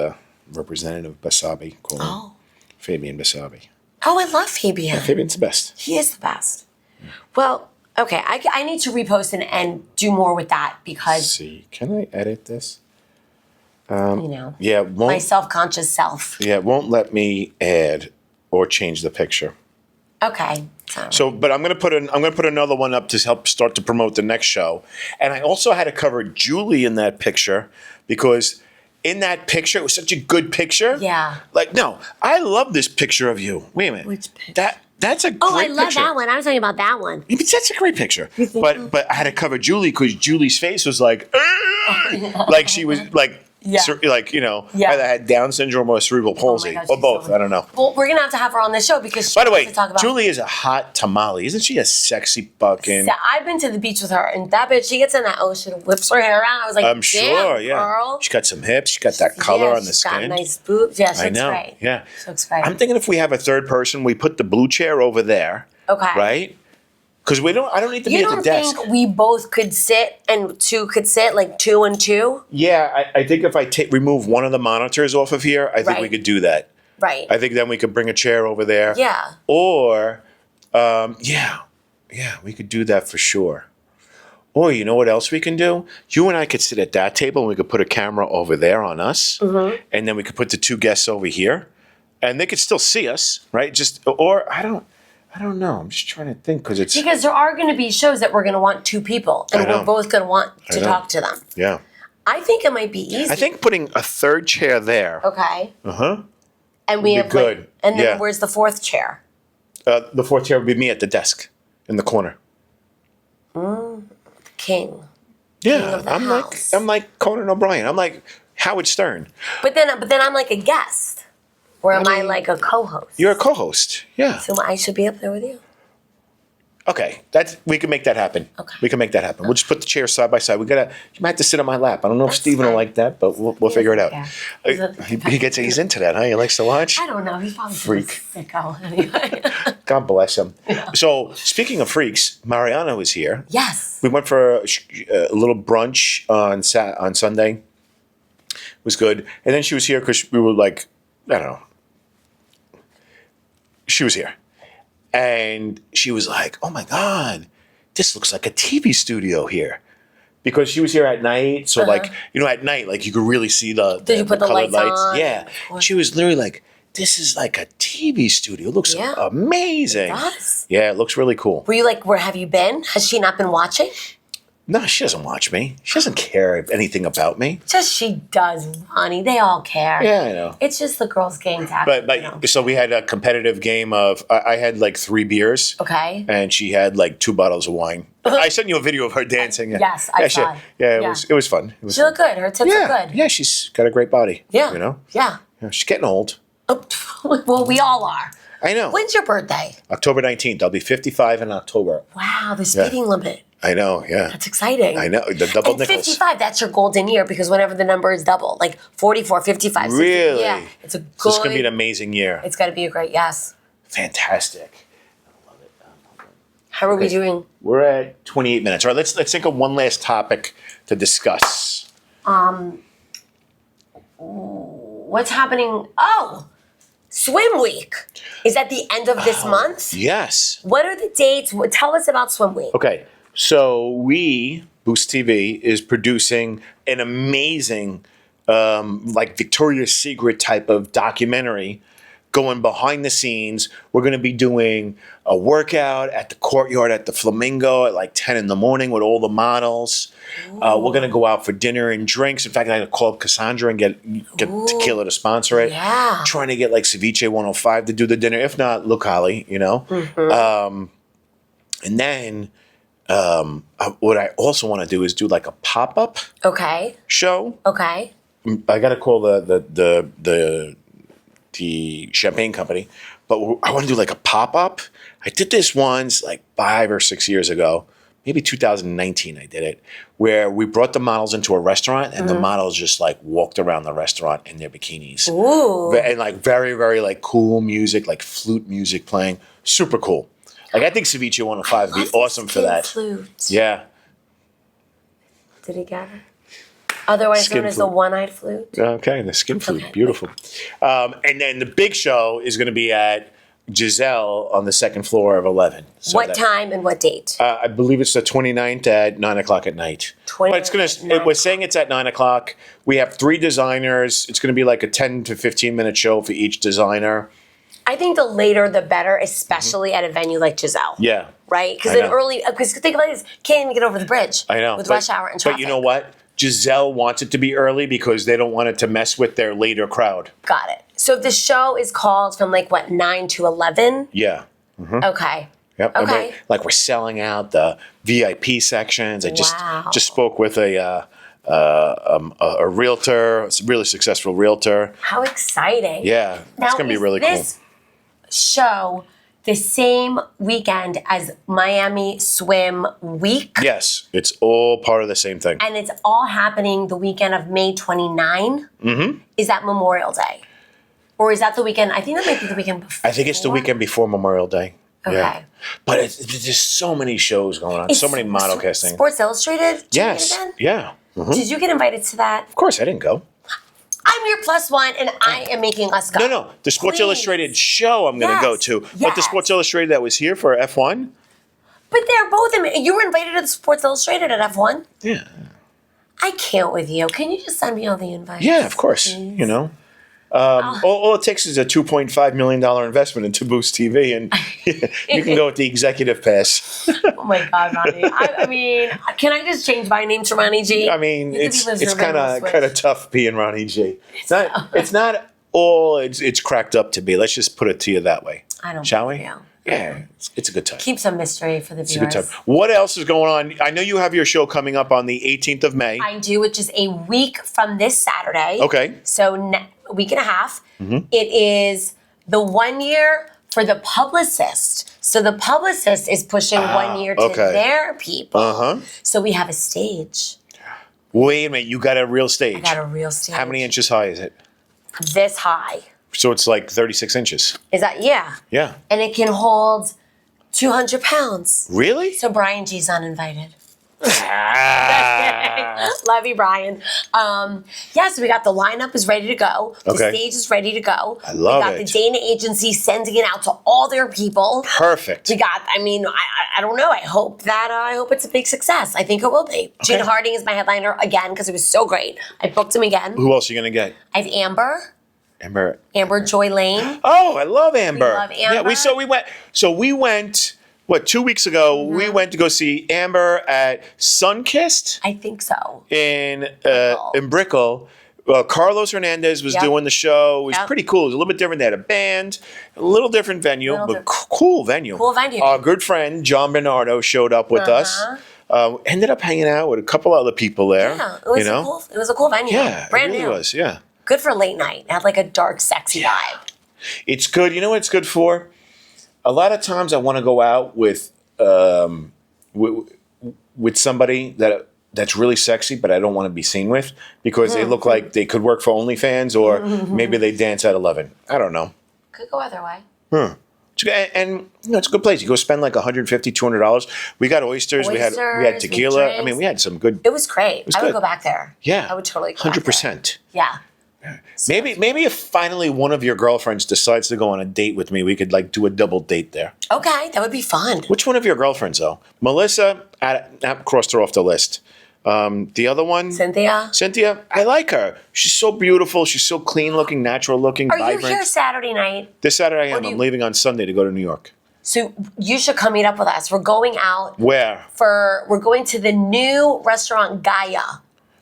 [SPEAKER 2] Representative Basabi calling. Fabian Basabi.
[SPEAKER 1] Oh, I love Fabian.
[SPEAKER 2] Yeah, Fabian's the best.
[SPEAKER 1] He is the best. Well, okay, I need to repost and do more with that because...
[SPEAKER 2] Let's see, can I edit this?
[SPEAKER 1] Yeah, my self-conscious self.
[SPEAKER 2] Yeah, it won't let me add or change the picture.
[SPEAKER 1] Okay.
[SPEAKER 2] So, but I'm gonna put another one up to help start to promote the next show, and I also had to cover Julie in that picture because in that picture it was such a good picture.
[SPEAKER 1] Yeah.
[SPEAKER 2] Like, no, I love this picture of you. Wait a minute.
[SPEAKER 1] Which picture?
[SPEAKER 2] That's a great picture.
[SPEAKER 1] Oh, I love that one. I was talking about that one.
[SPEAKER 2] That's a great picture. But I had to cover Julie because Julie's face was like, like she was like.
[SPEAKER 1] Yeah.
[SPEAKER 2] Either had Down syndrome or cerebral palsy, or both. I don't know.
[SPEAKER 1] Well, we're gonna have to have her on the show because.
[SPEAKER 2] By the way,
[SPEAKER 1] talk about
[SPEAKER 2] Julie is a hot tamale. Isn't she a sexy fucking?
[SPEAKER 1] I've been to the beach with her, and that bitch, she gets in that ocean, whips her hair around. I was like,
[SPEAKER 2] I'm sure, yeah.
[SPEAKER 1] Girl.
[SPEAKER 2] She's got some hips. She's got that color on the skin.
[SPEAKER 1] She's got nice boobs. Yeah, she looks
[SPEAKER 2] know.
[SPEAKER 1] great.
[SPEAKER 2] Yeah,
[SPEAKER 1] she looks great.
[SPEAKER 2] I'm thinking if we have a third person, we put the blue chair over there.
[SPEAKER 1] Okay.
[SPEAKER 2] Right. Because I don't need to be at the desk.
[SPEAKER 1] You don't think we both could sit and two could sit, like 2 and 2?
[SPEAKER 2] Yeah, I think if I remove one of the monitors off of here, I think we could do that.
[SPEAKER 1] Right.
[SPEAKER 2] I think then we could bring a chair over there.
[SPEAKER 1] Yeah.
[SPEAKER 2] Or, we could do that for sure. Or you know what else we can do? You and I could sit at that table and we could put a camera over there on us. Mm-hmm. And then we could put the 2 guests over here. And they could still see us, right? I don't know. I'm just trying to think because
[SPEAKER 1] there are going to be shows that we're going to want 2 people, and we're both going to want to talk to them.
[SPEAKER 2] Yeah.
[SPEAKER 1] I think it might be easy.
[SPEAKER 2] I think putting a third chair there.
[SPEAKER 1] Okay. And
[SPEAKER 2] Would
[SPEAKER 1] we
[SPEAKER 2] be
[SPEAKER 1] have
[SPEAKER 2] good.
[SPEAKER 1] and then where's the 4th chair?
[SPEAKER 2] The 4th chair would be me at the desk in the corner.
[SPEAKER 1] King.
[SPEAKER 2] Yeah,
[SPEAKER 1] King of the house.
[SPEAKER 2] I'm like Conan O'Brien. I'm like Howard Stern.
[SPEAKER 1] But then I'm like a guest. Or am I like a co-host?
[SPEAKER 2] You're a co-host. Yeah.
[SPEAKER 1] So I should be up there with you.
[SPEAKER 2] Okay, we can make that happen.
[SPEAKER 1] Okay.
[SPEAKER 2] We can make that happen. We'll just put the chairs side by side. You might have to sit on my lap. I don't know if
[SPEAKER 1] That's
[SPEAKER 2] Steven will
[SPEAKER 1] fine.
[SPEAKER 2] like that, but we'll figure it out.
[SPEAKER 1] Yeah.
[SPEAKER 2] He's into that, huh? He likes to watch.
[SPEAKER 1] I don't know. He's probably
[SPEAKER 2] Freak.
[SPEAKER 1] sicko anyway.
[SPEAKER 2] God bless him. So, speaking of freaks, Mariana was here.
[SPEAKER 1] Yes.
[SPEAKER 2] We went for a little brunch on Sunday. It was good. And then she was here because we were like, I don't know. She was here. And she was like, oh my God, this looks like a TV studio here. Because she was here at night. So like, at night, like you could really see the
[SPEAKER 1] Did you put the
[SPEAKER 2] colored
[SPEAKER 1] lights on?
[SPEAKER 2] Yeah. She was literally like, this is like a TV studio. It looks amazing.
[SPEAKER 1] It does.
[SPEAKER 2] Yeah, it looks really cool.
[SPEAKER 1] Were you like, where have you been? Has she not been watching?
[SPEAKER 2] No, she doesn't watch me. She doesn't care anything about me.
[SPEAKER 1] Just she does, Ronnie. They all care.
[SPEAKER 2] Yeah, I know.
[SPEAKER 1] It's just the girls' game
[SPEAKER 2] But so we had a competitive game of I had like 3 beers.
[SPEAKER 1] Okay.
[SPEAKER 2] And she had like 2 bottles of wine. I sent you a video of her dancing.
[SPEAKER 1] Yes, I saw it.
[SPEAKER 2] Yeah, it was fun. It was
[SPEAKER 1] She looked good. Her tits are good.
[SPEAKER 2] Yeah, she's got a great body.
[SPEAKER 1] Yeah.
[SPEAKER 2] Yeah, she's getting old.
[SPEAKER 1] Oh, well, we all are.
[SPEAKER 2] I know.
[SPEAKER 1] When's your birthday?
[SPEAKER 2] October 19th. I'll be 55 in October.
[SPEAKER 1] Wow, the speeding limit.
[SPEAKER 2] I know, yeah.
[SPEAKER 1] That's exciting.
[SPEAKER 2] I know, the double
[SPEAKER 1] and
[SPEAKER 2] nickels.
[SPEAKER 1] 55, that's your golden year because whenever the number is double, like 44, 55, 60,
[SPEAKER 2] Really?
[SPEAKER 1] yeah. It's a good.
[SPEAKER 2] So it's going to be an amazing year.
[SPEAKER 1] It's got to be a great yes.
[SPEAKER 2] Fantastic. I love it.
[SPEAKER 1] How are we doing?
[SPEAKER 2] We're at 28 minutes. All right, let's think of one last topic to discuss.
[SPEAKER 1] What's happening? Oh, Swim Week is at the end of this month.
[SPEAKER 2] Yes.
[SPEAKER 1] What are the dates? Tell us about Swim Week.
[SPEAKER 2] Okay, so Boost TV, is producing an amazing, like Victoria's Secret type of documentary going behind the scenes. We're going to be doing a workout at the courtyard at the Flamingo at like 10 in the morning with all the models. We're going to go out for dinner and drinks. In fact, I had to call Cassandra and get Tequila to sponsor it.
[SPEAKER 1] Yeah.
[SPEAKER 2] Trying to get like Ceviche 105 to do the dinner. If not, Lucali, And then what I also want to do is do like a pop-up show.
[SPEAKER 1] Okay.
[SPEAKER 2] I got to call the champagne company, but I want to do like a pop-up. I did this once like 5 or 6 years ago, maybe 2019 I did it, where we brought the models into a restaurant and the models just like walked around the restaurant in their bikinis.
[SPEAKER 1] Ooh.
[SPEAKER 2] And like very, very like cool music, like flute music playing. Super cool. Like I think Ceviche 105 would be awesome for that.
[SPEAKER 1] Flute.
[SPEAKER 2] Yeah.
[SPEAKER 1] Did he get it? Otherwise
[SPEAKER 2] Skin
[SPEAKER 1] known as the
[SPEAKER 2] flute.
[SPEAKER 1] one-eyed flute.
[SPEAKER 2] Okay, the skin flute.
[SPEAKER 1] Okay.
[SPEAKER 2] Beautiful. And then the big show is going to be at Giselle on the second floor of 11. So
[SPEAKER 1] What time and what date?
[SPEAKER 2] I believe it's the 29th at 9 o'clock at night.
[SPEAKER 1] 29th
[SPEAKER 2] But it's going
[SPEAKER 1] at
[SPEAKER 2] to.
[SPEAKER 1] 9
[SPEAKER 2] We're saying it's at 9 o'clock. We have 3 designers. It's going to be like a 10 to 15-minute show for each designer.
[SPEAKER 1] I think the later the better, especially at a venue like Giselle.
[SPEAKER 2] Yeah.
[SPEAKER 1] Right? Because
[SPEAKER 2] I know.
[SPEAKER 1] because think about this, can't even get over the bridge.
[SPEAKER 2] I know.
[SPEAKER 1] With rush hour and traffic.
[SPEAKER 2] But you know what? Giselle wants it to be early because they don't want it to mess with their later crowd.
[SPEAKER 1] Got it. So the show is called from 9 to 11?
[SPEAKER 2] Yeah.
[SPEAKER 1] Okay.
[SPEAKER 2] Yep. And
[SPEAKER 1] Okay.
[SPEAKER 2] we're selling out the VIP sections. I
[SPEAKER 1] Wow.
[SPEAKER 2] just spoke with a realtor, a really successful realtor.
[SPEAKER 1] How exciting.
[SPEAKER 2] Yeah,
[SPEAKER 1] Now,
[SPEAKER 2] it's gonna be
[SPEAKER 1] is
[SPEAKER 2] really
[SPEAKER 1] this show the same weekend as Miami Swim Week?
[SPEAKER 2] cool. Yes, it's all part of the same thing.
[SPEAKER 1] And it's all happening the weekend of May 29? Mm-hmm. Is that Memorial Day? Or is that the weekend? I think that might be the weekend before.
[SPEAKER 2] I think it's the weekend before Memorial Day.
[SPEAKER 1] Okay.
[SPEAKER 2] Yeah. But there's so many shows going on, so many model casting.
[SPEAKER 1] Sports Illustrated?
[SPEAKER 2] Yes.
[SPEAKER 1] Again?
[SPEAKER 2] Yeah. Mhm.
[SPEAKER 1] Did you get invited to that?
[SPEAKER 2] Of course, I didn't go.
[SPEAKER 1] I'm your +1 and I am making us go.
[SPEAKER 2] No. The Sports
[SPEAKER 1] Please.
[SPEAKER 2] Illustrated show I'm going to go
[SPEAKER 1] Yes.
[SPEAKER 2] to. But the
[SPEAKER 1] Yes.
[SPEAKER 2] Sports Illustrated that was here for F1?
[SPEAKER 1] But they're both, you were invited to the Sports Illustrated at F1?
[SPEAKER 2] Yeah.
[SPEAKER 1] I can't with you. Can you just send me all the invites?
[SPEAKER 2] Yeah, of course.
[SPEAKER 1] please?
[SPEAKER 2] All it takes is a $2.5 million investment into Boost TV, and you can go with the executive pass.
[SPEAKER 1] Oh my God, Ronnie. I mean, can I just change my name to Ronnie G?
[SPEAKER 2] I mean,
[SPEAKER 1] You could
[SPEAKER 2] it's
[SPEAKER 1] be Liz Rubin,
[SPEAKER 2] kind
[SPEAKER 1] we'll
[SPEAKER 2] of
[SPEAKER 1] switch.
[SPEAKER 2] tough being Ronnie G. It's not all it's cracked up to be. Let's just put it to you that way.
[SPEAKER 1] I don't
[SPEAKER 2] Shall we?
[SPEAKER 1] believe you.
[SPEAKER 2] Yeah, it's a good time.
[SPEAKER 1] Keep some mystery for the
[SPEAKER 2] It's a good
[SPEAKER 1] viewers.
[SPEAKER 2] time. What else is going on? I know you have your show coming up on the 18th of May.
[SPEAKER 1] I do, which is a week from this Saturday.
[SPEAKER 2] Okay.
[SPEAKER 1] So a week and a half. It is the 1 year for the publicist. So the publicist is pushing 1 year to their people. So we have a stage.
[SPEAKER 2] Wait a minute, you got a real stage?
[SPEAKER 1] I got a real stage.
[SPEAKER 2] How many inches high is it?
[SPEAKER 1] This high.
[SPEAKER 2] So it's like 36 inches.
[SPEAKER 1] Is that, yeah.
[SPEAKER 2] Yeah.
[SPEAKER 1] And it can hold 200 pounds.
[SPEAKER 2] Really?
[SPEAKER 1] So Brian G's uninvited.
[SPEAKER 2] Ah.
[SPEAKER 1] Love you, Brian. So we got the lineup is ready to go. The stage is ready to go.
[SPEAKER 2] I love
[SPEAKER 1] We got the Dana agency sending it out to all their people.
[SPEAKER 2] Perfect.
[SPEAKER 1] We got, I don't know. I hope it's a big success. I think it will be. Gene Harding is my headliner again because it was so great. I booked him again.
[SPEAKER 2] Who else are you going to get?
[SPEAKER 1] I have Amber Joy Lane.
[SPEAKER 2] Oh, I love Amber.
[SPEAKER 1] We love Amber.
[SPEAKER 2] Yeah, we went. What, 2 weeks ago, we went to go see Amber at Sunkissed
[SPEAKER 1] I think so.
[SPEAKER 2] in Brickell. Carlos Hernandez was doing the show. It was pretty cool. It was a little bit different. They had a band, a little different venue, but cool venue.
[SPEAKER 1] Cool venue.
[SPEAKER 2] Our good friend, John Bernardo, showed up with us. Ended up hanging out with a couple other people there.
[SPEAKER 1] Yeah, it was a cool venue.
[SPEAKER 2] Yeah,
[SPEAKER 1] Brand
[SPEAKER 2] it really
[SPEAKER 1] new.
[SPEAKER 2] was, yeah.
[SPEAKER 1] Good for late night. It had like a dark, sexy vibe.
[SPEAKER 2] It's good. You know what it's good for? A lot of times I want to go out with somebody that's really sexy, but I don't want to be seen with because they look like they could work for OnlyFans or maybe they dance at 11. I don't know.
[SPEAKER 1] Could go either way.
[SPEAKER 2] And it's a good place. You go spend like $150, $200. We got oysters. We had tequila. We had some good.
[SPEAKER 1] It was great. I would
[SPEAKER 2] good.
[SPEAKER 1] go back there.
[SPEAKER 2] Yeah,
[SPEAKER 1] I would totally go
[SPEAKER 2] 100%.
[SPEAKER 1] Yeah.
[SPEAKER 2] Maybe if finally one of your girlfriends decides to go on a date with me, we could like do a double date there.
[SPEAKER 1] Okay, that would be fun.
[SPEAKER 2] Which one of your girlfriends though? Melissa, I crossed her off the list. The other one, Cynthia, I like her. She's so beautiful. She's so clean looking, natural looking, vibrant.
[SPEAKER 1] Are you here Saturday night?
[SPEAKER 2] This Saturday I am. I'm leaving on Sunday to go to New York.
[SPEAKER 1] So you should come meet up with us. We're going out.
[SPEAKER 2] Where?
[SPEAKER 1] We're going to the new restaurant Gaia.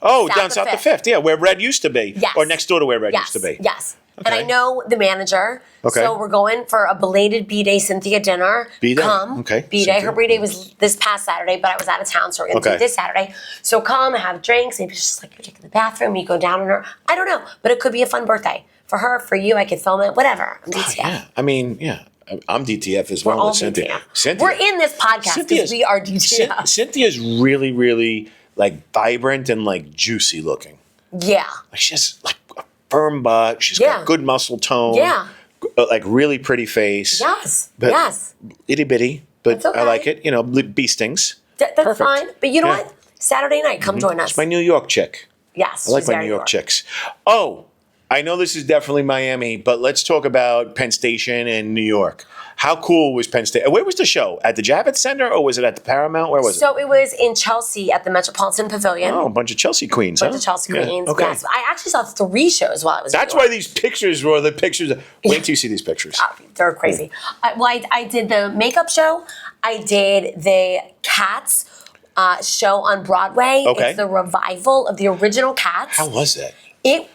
[SPEAKER 2] Oh, down South the Fifth. Yeah, where Red used to be.
[SPEAKER 1] Yes.
[SPEAKER 2] Or next door to where Red used to be.
[SPEAKER 1] Yes.
[SPEAKER 2] Okay.
[SPEAKER 1] And I know the manager.
[SPEAKER 2] Okay.
[SPEAKER 1] So we're going for a belated B-Day Cynthia dinner.
[SPEAKER 2] B-Day?
[SPEAKER 1] Come.
[SPEAKER 2] Okay.
[SPEAKER 1] B-Day. Her B-Day was this past Saturday, but I was out of town, so we're going to do it this Saturday. So come, have drinks. Maybe it's just like you're taking the bathroom, you go down on her. I don't know, but it could be a fun birthday. For her, for you, I could film it, whatever. I'm DTF.
[SPEAKER 2] I'm DTF as well with Cynthia.
[SPEAKER 1] We're in this podcast because we are DTF.
[SPEAKER 2] Cynthia's really, really like vibrant and like juicy looking.
[SPEAKER 1] Yeah.
[SPEAKER 2] Like she has like a firm butt. She's got good muscle tone.
[SPEAKER 1] Yeah.
[SPEAKER 2] Like really pretty face.
[SPEAKER 1] Yes.
[SPEAKER 2] But
[SPEAKER 1] yes.
[SPEAKER 2] Itty bitty, but
[SPEAKER 1] That's okay.
[SPEAKER 2] I like it. Bee stings.
[SPEAKER 1] That's
[SPEAKER 2] Perfect.
[SPEAKER 1] fine. But you know what? Saturday night, come join us.
[SPEAKER 2] It's my New York chick.
[SPEAKER 1] Yes.
[SPEAKER 2] I like my New York chicks. Oh, I know this is definitely Miami, but let's talk about Penn Station and New York. How cool was Penn Station? Where was the show? At the Javits Center or was it at the Paramount? Where was it?
[SPEAKER 1] So it was in Chelsea at the Metropolitan Pavilion.
[SPEAKER 2] Oh, a bunch of Chelsea queens,
[SPEAKER 1] A bunch of Chelsea queens, yes. I actually saw 3 shows while I was
[SPEAKER 2] That's why these pictures were the pictures. Wait till you see these pictures.
[SPEAKER 1] They're crazy. I did the makeup show. I did the Cats show on Broadway.
[SPEAKER 2] Okay.
[SPEAKER 1] It's the revival of the original Cats.
[SPEAKER 2] How was that?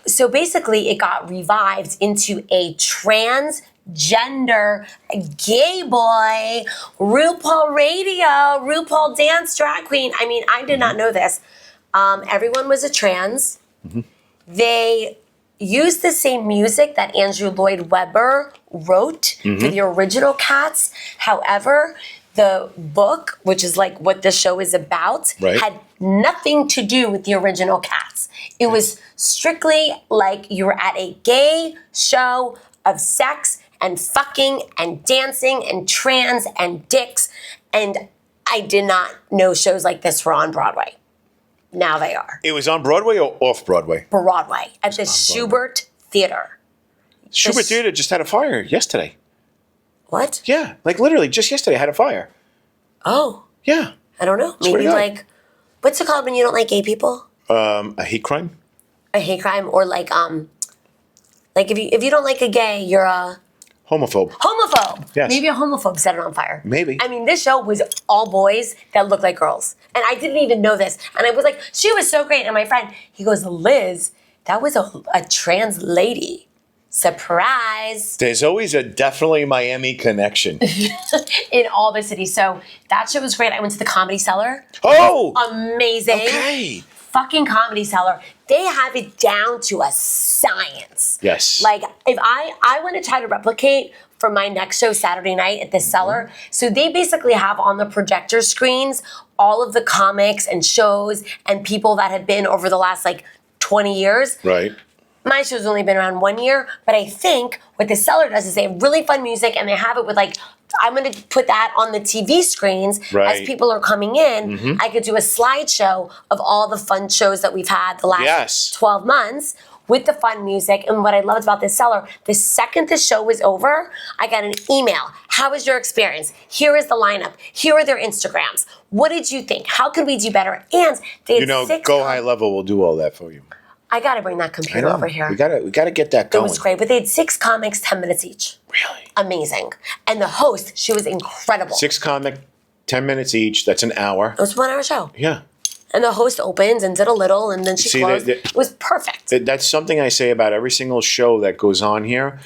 [SPEAKER 1] So basically, it got revived into a transgender gay boy RuPaul radio, RuPaul dance drag queen. I did not know this. Everyone was a trans. Mm-hmm. They used the same music that Andrew Lloyd Webber wrote for the original Cats. However, the book, which is like what the show is about, had nothing to do with the original Cats. It was strictly like you were at a gay show of sex and fucking and dancing and trans and dicks. And I did not know shows like this were on Broadway. Now they are.
[SPEAKER 2] It was on Broadway or off Broadway?
[SPEAKER 1] Broadway at the Schubert Theater.
[SPEAKER 2] Schubert Theater just had a fire yesterday.
[SPEAKER 1] What?
[SPEAKER 2] Yeah, like literally just yesterday had a fire.
[SPEAKER 1] Oh.
[SPEAKER 2] Yeah.
[SPEAKER 1] I don't know. Maybe like, what's it called when you don't like gay people?
[SPEAKER 2] A hate crime?
[SPEAKER 1] A hate crime, or like if you don't like a gay, you're a
[SPEAKER 2] homophobe.
[SPEAKER 1] Homophobe.
[SPEAKER 2] Yes.
[SPEAKER 1] Maybe a homophobe set it on fire.
[SPEAKER 2] Maybe.
[SPEAKER 1] This show was all boys that looked like girls, and I didn't even know this. And I was like, she was so great. And my friend, he goes, Liz, that was a trans lady. Surprise.
[SPEAKER 2] There's always a definitely Miami connection.
[SPEAKER 1] In all the cities. So that show was great. I went to the Comedy Cellar.
[SPEAKER 2] Oh!
[SPEAKER 1] Amazing.
[SPEAKER 2] Okay.
[SPEAKER 1] fucking Comedy Cellar, they have it down to a science.
[SPEAKER 2] Yes.
[SPEAKER 1] Like, if I want to try to replicate for my next show Saturday night at the Cellar, so they basically have on the projector screens all of the comics and shows and people that have been over the last, like, 20 years.
[SPEAKER 2] Right.
[SPEAKER 1] My show's only been around 1 year, but I think what the Cellar does is they have really fun music and they have it with, like, I'm going to put that on the TV screens as people are coming in. I could do a slideshow of all the fun shows that we've had the last 12 months with the fun music. And what I loved about this Cellar, the second the show was over, I got an email. How was your experience? Here is the lineup. Here are their Instagrams. What did you think? How could we do better? And they had
[SPEAKER 2] Go High Level will do all that for you.
[SPEAKER 1] I got to bring that computer over here.
[SPEAKER 2] We gotta get that going.
[SPEAKER 1] It was great, but they had 6 comics, 10 minutes each.
[SPEAKER 2] Really?
[SPEAKER 1] Amazing. And the host, she was incredible.
[SPEAKER 2] 6 comic, 10 minutes each. That's an hour.
[SPEAKER 1] It was a 1 hour show.
[SPEAKER 2] Yeah.
[SPEAKER 1] And the host opened and did a little, and then she closed. It was perfect.
[SPEAKER 2] That's something I say about every single show that goes on here.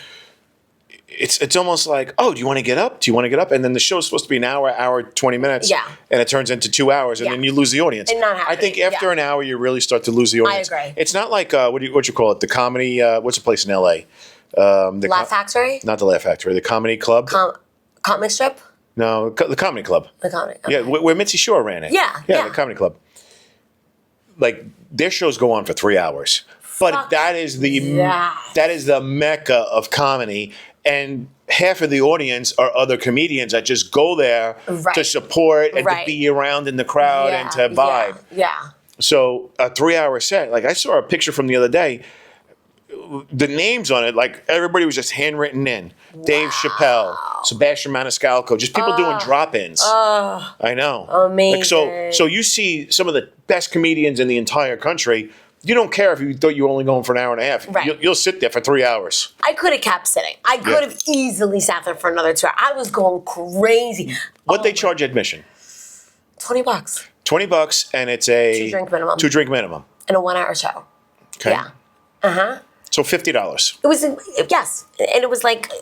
[SPEAKER 2] It's almost like, oh, do you want to get up? Do you want to get up? And then the show's supposed to be an hour 20 minutes.
[SPEAKER 1] Yeah.
[SPEAKER 2] And it turns into 2 hours, and then you lose the audience.
[SPEAKER 1] It's not
[SPEAKER 2] I think
[SPEAKER 1] happening.
[SPEAKER 2] after an hour, you really start to lose the audience.
[SPEAKER 1] I agree.
[SPEAKER 2] It's not like, what you call it? The comedy, what's the place in L.A.?
[SPEAKER 1] Laugh Factory?
[SPEAKER 2] Not the Laugh Factory. The Comedy Club?
[SPEAKER 1] Comic Strip?
[SPEAKER 2] No, the Comedy Club.
[SPEAKER 1] The comedy.
[SPEAKER 2] Yeah, where Mitzi Shore ran it.
[SPEAKER 1] Yeah.
[SPEAKER 2] The Comedy Club. Like, their shows go on for 3 hours. But that is the mecca of comedy. And half of the audience are other comedians that just go there to support and to be around in the crowd and to vibe.
[SPEAKER 1] Yeah.
[SPEAKER 2] So a 3 hour set, like I saw a picture from the other day, the names on it, like everybody was just handwritten in. Wow. Dave Chappelle, Sebastian Maniscalco, just people doing drop-ins. I know.
[SPEAKER 1] Amazing.
[SPEAKER 2] Like, so you see some of the best comedians in the entire country. You don't care if you thought you were only going for an hour and a half.
[SPEAKER 1] Right.
[SPEAKER 2] You'll sit there for 3 hours.
[SPEAKER 1] I could have kept sitting. I could have easily sat there for another 2 hours. I was going crazy.
[SPEAKER 2] What they charge admission?
[SPEAKER 1] $20.
[SPEAKER 2] $20, and it's a
[SPEAKER 1] 2-drink minimum.
[SPEAKER 2] 2-drink minimum.
[SPEAKER 1] And a 1 hour show.
[SPEAKER 2] Okay.
[SPEAKER 1] Yeah.
[SPEAKER 2] So $50.
[SPEAKER 1] It was, yes. And it was like,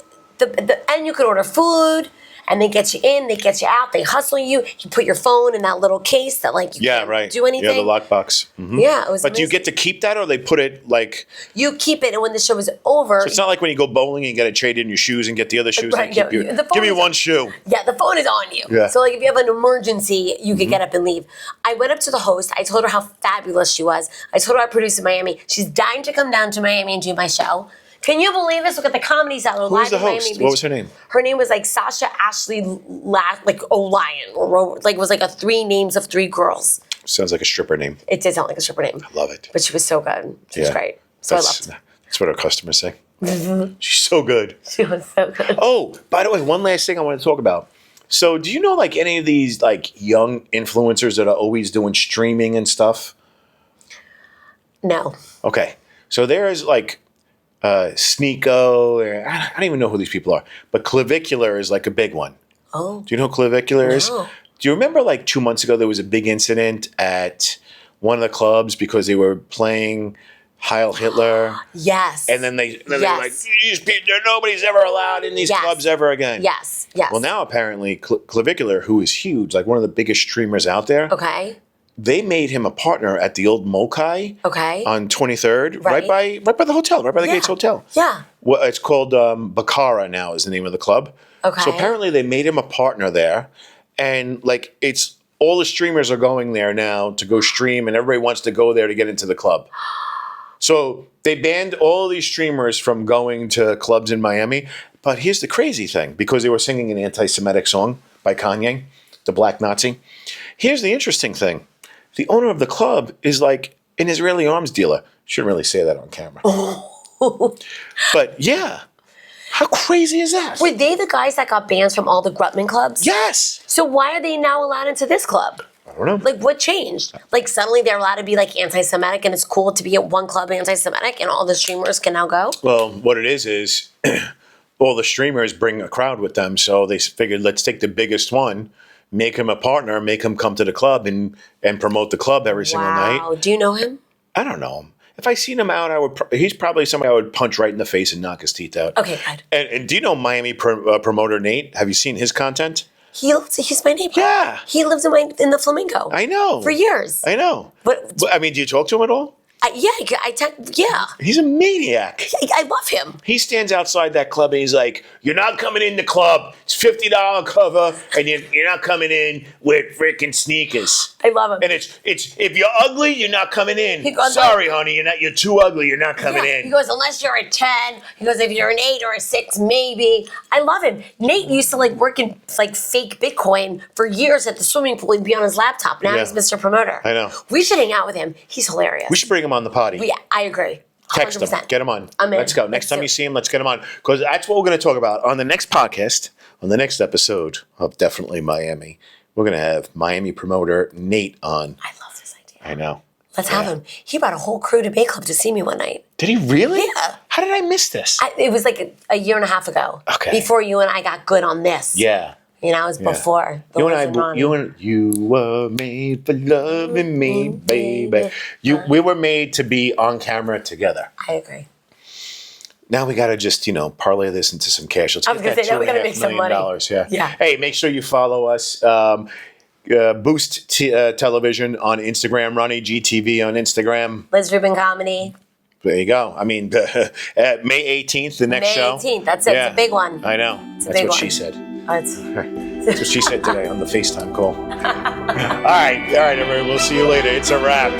[SPEAKER 1] and you could order food. And they get you in, they get you out, they hustle you. You put your phone in that little case that like you can't do anything.
[SPEAKER 2] Yeah, the lockbox. Mm-hmm.
[SPEAKER 1] Yeah, it was
[SPEAKER 2] But
[SPEAKER 1] amazing.
[SPEAKER 2] do you get to keep that or they put it like...
[SPEAKER 1] You keep it and when the show is over...
[SPEAKER 2] So it's not like when you go bowling and you got to trade in your shoes and get the other shoes and keep you... Give me one shoe.
[SPEAKER 1] Yeah, the phone is on you.
[SPEAKER 2] Yeah.
[SPEAKER 1] So like if you have an emergency, you could get up and leave. I went up to the host. I told her how fabulous she was. I told her I produced in Miami. She's dying to come down to Miami and do my show. Can you believe this? Look at the Comedy Cellar.
[SPEAKER 2] Who was the host? What was her name?
[SPEAKER 1] Her name was like Sasha Ashley O'Lion. Or like it was like a 3 names of 3 girls.
[SPEAKER 2] Sounds like a stripper name.
[SPEAKER 1] It did sound like a stripper name.
[SPEAKER 2] I love it.
[SPEAKER 1] But she was so good. She was great. So I loved her.
[SPEAKER 2] That's what our customers say. Mm-hmm. She's so good.
[SPEAKER 1] She was so good.
[SPEAKER 2] Oh, by the way, one last thing I want to talk about. So do you know like any of these like young influencers that are always doing streaming and stuff?
[SPEAKER 1] No.
[SPEAKER 2] Okay. So there's like Sneeko, or I don't even know who these people are, but Clavicular is like a big one.
[SPEAKER 1] Oh.
[SPEAKER 2] Do you know who Clavicular is?
[SPEAKER 1] No.
[SPEAKER 2] Do you remember like 2 months ago there was a big incident at one of the clubs because they were playing Heil Hitler?
[SPEAKER 1] Yes.
[SPEAKER 2] And then they were like, these people, nobody's ever allowed in these clubs ever again.
[SPEAKER 1] Yes.
[SPEAKER 2] Well, now apparently Clavicular, who is huge, like one of the biggest streamers out there,
[SPEAKER 1] Okay.
[SPEAKER 2] they made him a partner at the old Mokai on 23rd, right by the hotel, right by the Gates Hotel.
[SPEAKER 1] Yeah.
[SPEAKER 2] Well, it's called Baccara now is the name of the club.
[SPEAKER 1] Okay.
[SPEAKER 2] So apparently they made him a partner there, and like it's all the streamers are going there now to go stream, and everybody wants to go there to get into the club. So they banned all these streamers from going to clubs in Miami. But here's the crazy thing, because they were singing an anti-Semitic song by Kanye, the Black Nazi. Here's the interesting thing. The owner of the club is like an Israeli arms dealer. Shouldn't really say that on camera. But yeah. How crazy is that?
[SPEAKER 1] Were they the guys that got banned from all the Grutman clubs?
[SPEAKER 2] Yes.
[SPEAKER 1] So why are they now allowed into this club?
[SPEAKER 2] I don't know.
[SPEAKER 1] Like, what changed? Like, suddenly they're allowed to be, like, anti-Semitic, and it's cool to be at one club anti-Semitic, and all the streamers can now go?
[SPEAKER 2] Well, what it is all the streamers bring a crowd with them, so they figured, let's take the biggest one, make him a partner, make him come to the club and promote the club every single night.
[SPEAKER 1] Wow. Do you know him?
[SPEAKER 2] I don't know him. If I seen him out, he's probably somebody I would punch right in the face and knock his teeth out.
[SPEAKER 1] Okay, good.
[SPEAKER 2] And do you know Miami promoter Nate? Have you seen his content?
[SPEAKER 1] He's my neighbor.
[SPEAKER 2] Yeah.
[SPEAKER 1] He lives in the Flamingo.
[SPEAKER 2] I know.
[SPEAKER 1] For years.
[SPEAKER 2] I know.
[SPEAKER 1] But
[SPEAKER 2] I mean, do you talk to him at all?
[SPEAKER 1] yeah.
[SPEAKER 2] He's a maniac.
[SPEAKER 1] I love him.
[SPEAKER 2] He stands outside that club and he's like, "You're not coming in the club. It's $50 cover, and you're not coming in with freaking sneakers."
[SPEAKER 1] I love him.
[SPEAKER 2] And it's if you're ugly, you're not coming in.
[SPEAKER 1] He goes,
[SPEAKER 2] "Sorry, honey, you're too ugly. You're not coming in."
[SPEAKER 1] He goes, unless you're a 10. He goes, if you're an 8 or a 6, maybe. I love him. Nate used to work in fake Bitcoin for years at the swimming pool. He'd be on his laptop. Now he's Mr. Promoter.
[SPEAKER 2] I know.
[SPEAKER 1] We should hang out with him. He's hilarious.
[SPEAKER 2] We should bring him on the potty.
[SPEAKER 1] Yeah, I agree. 100%.
[SPEAKER 2] Text him. Get him on.
[SPEAKER 1] I'm in.
[SPEAKER 2] Let's go. Next time you see him, let's get him on. Because that's what we're going to talk about on the next podcast, on the next episode of Definitely Miami. We're going to have Miami promoter Nate on.
[SPEAKER 1] I love this idea.
[SPEAKER 2] I know.
[SPEAKER 1] Let's have him. He brought a whole crew to Bay Club to see me one night.
[SPEAKER 2] Did he really?
[SPEAKER 1] Yeah.
[SPEAKER 2] How did I miss this?
[SPEAKER 1] It was a year and a half ago.
[SPEAKER 2] Okay.
[SPEAKER 1] Before you and I got good on this.
[SPEAKER 2] Yeah.
[SPEAKER 1] It was before.
[SPEAKER 2] You were made for loving me, baby. We were made to be on camera together.
[SPEAKER 1] I agree.
[SPEAKER 2] Now we got to just, parlay this into some cash. Let's
[SPEAKER 1] I was
[SPEAKER 2] get
[SPEAKER 1] going to
[SPEAKER 2] that
[SPEAKER 1] say, now we got to make some money.
[SPEAKER 2] Yeah.
[SPEAKER 1] Yeah.
[SPEAKER 2] Hey, make sure you follow us. Boost Television on Instagram, Ronnie GTV on Instagram.
[SPEAKER 1] Liz Rubin Comedy.
[SPEAKER 2] There you go. I mean, May 18th, the next show.
[SPEAKER 1] May 18th. That's it.
[SPEAKER 2] Yeah.
[SPEAKER 1] It's a big one.
[SPEAKER 2] I know.
[SPEAKER 1] It's a
[SPEAKER 2] That's
[SPEAKER 1] big
[SPEAKER 2] what
[SPEAKER 1] one.
[SPEAKER 2] she said.
[SPEAKER 1] That's
[SPEAKER 2] what she said today on the FaceTime call. All right, everybody. We'll see you later. It's a wrap.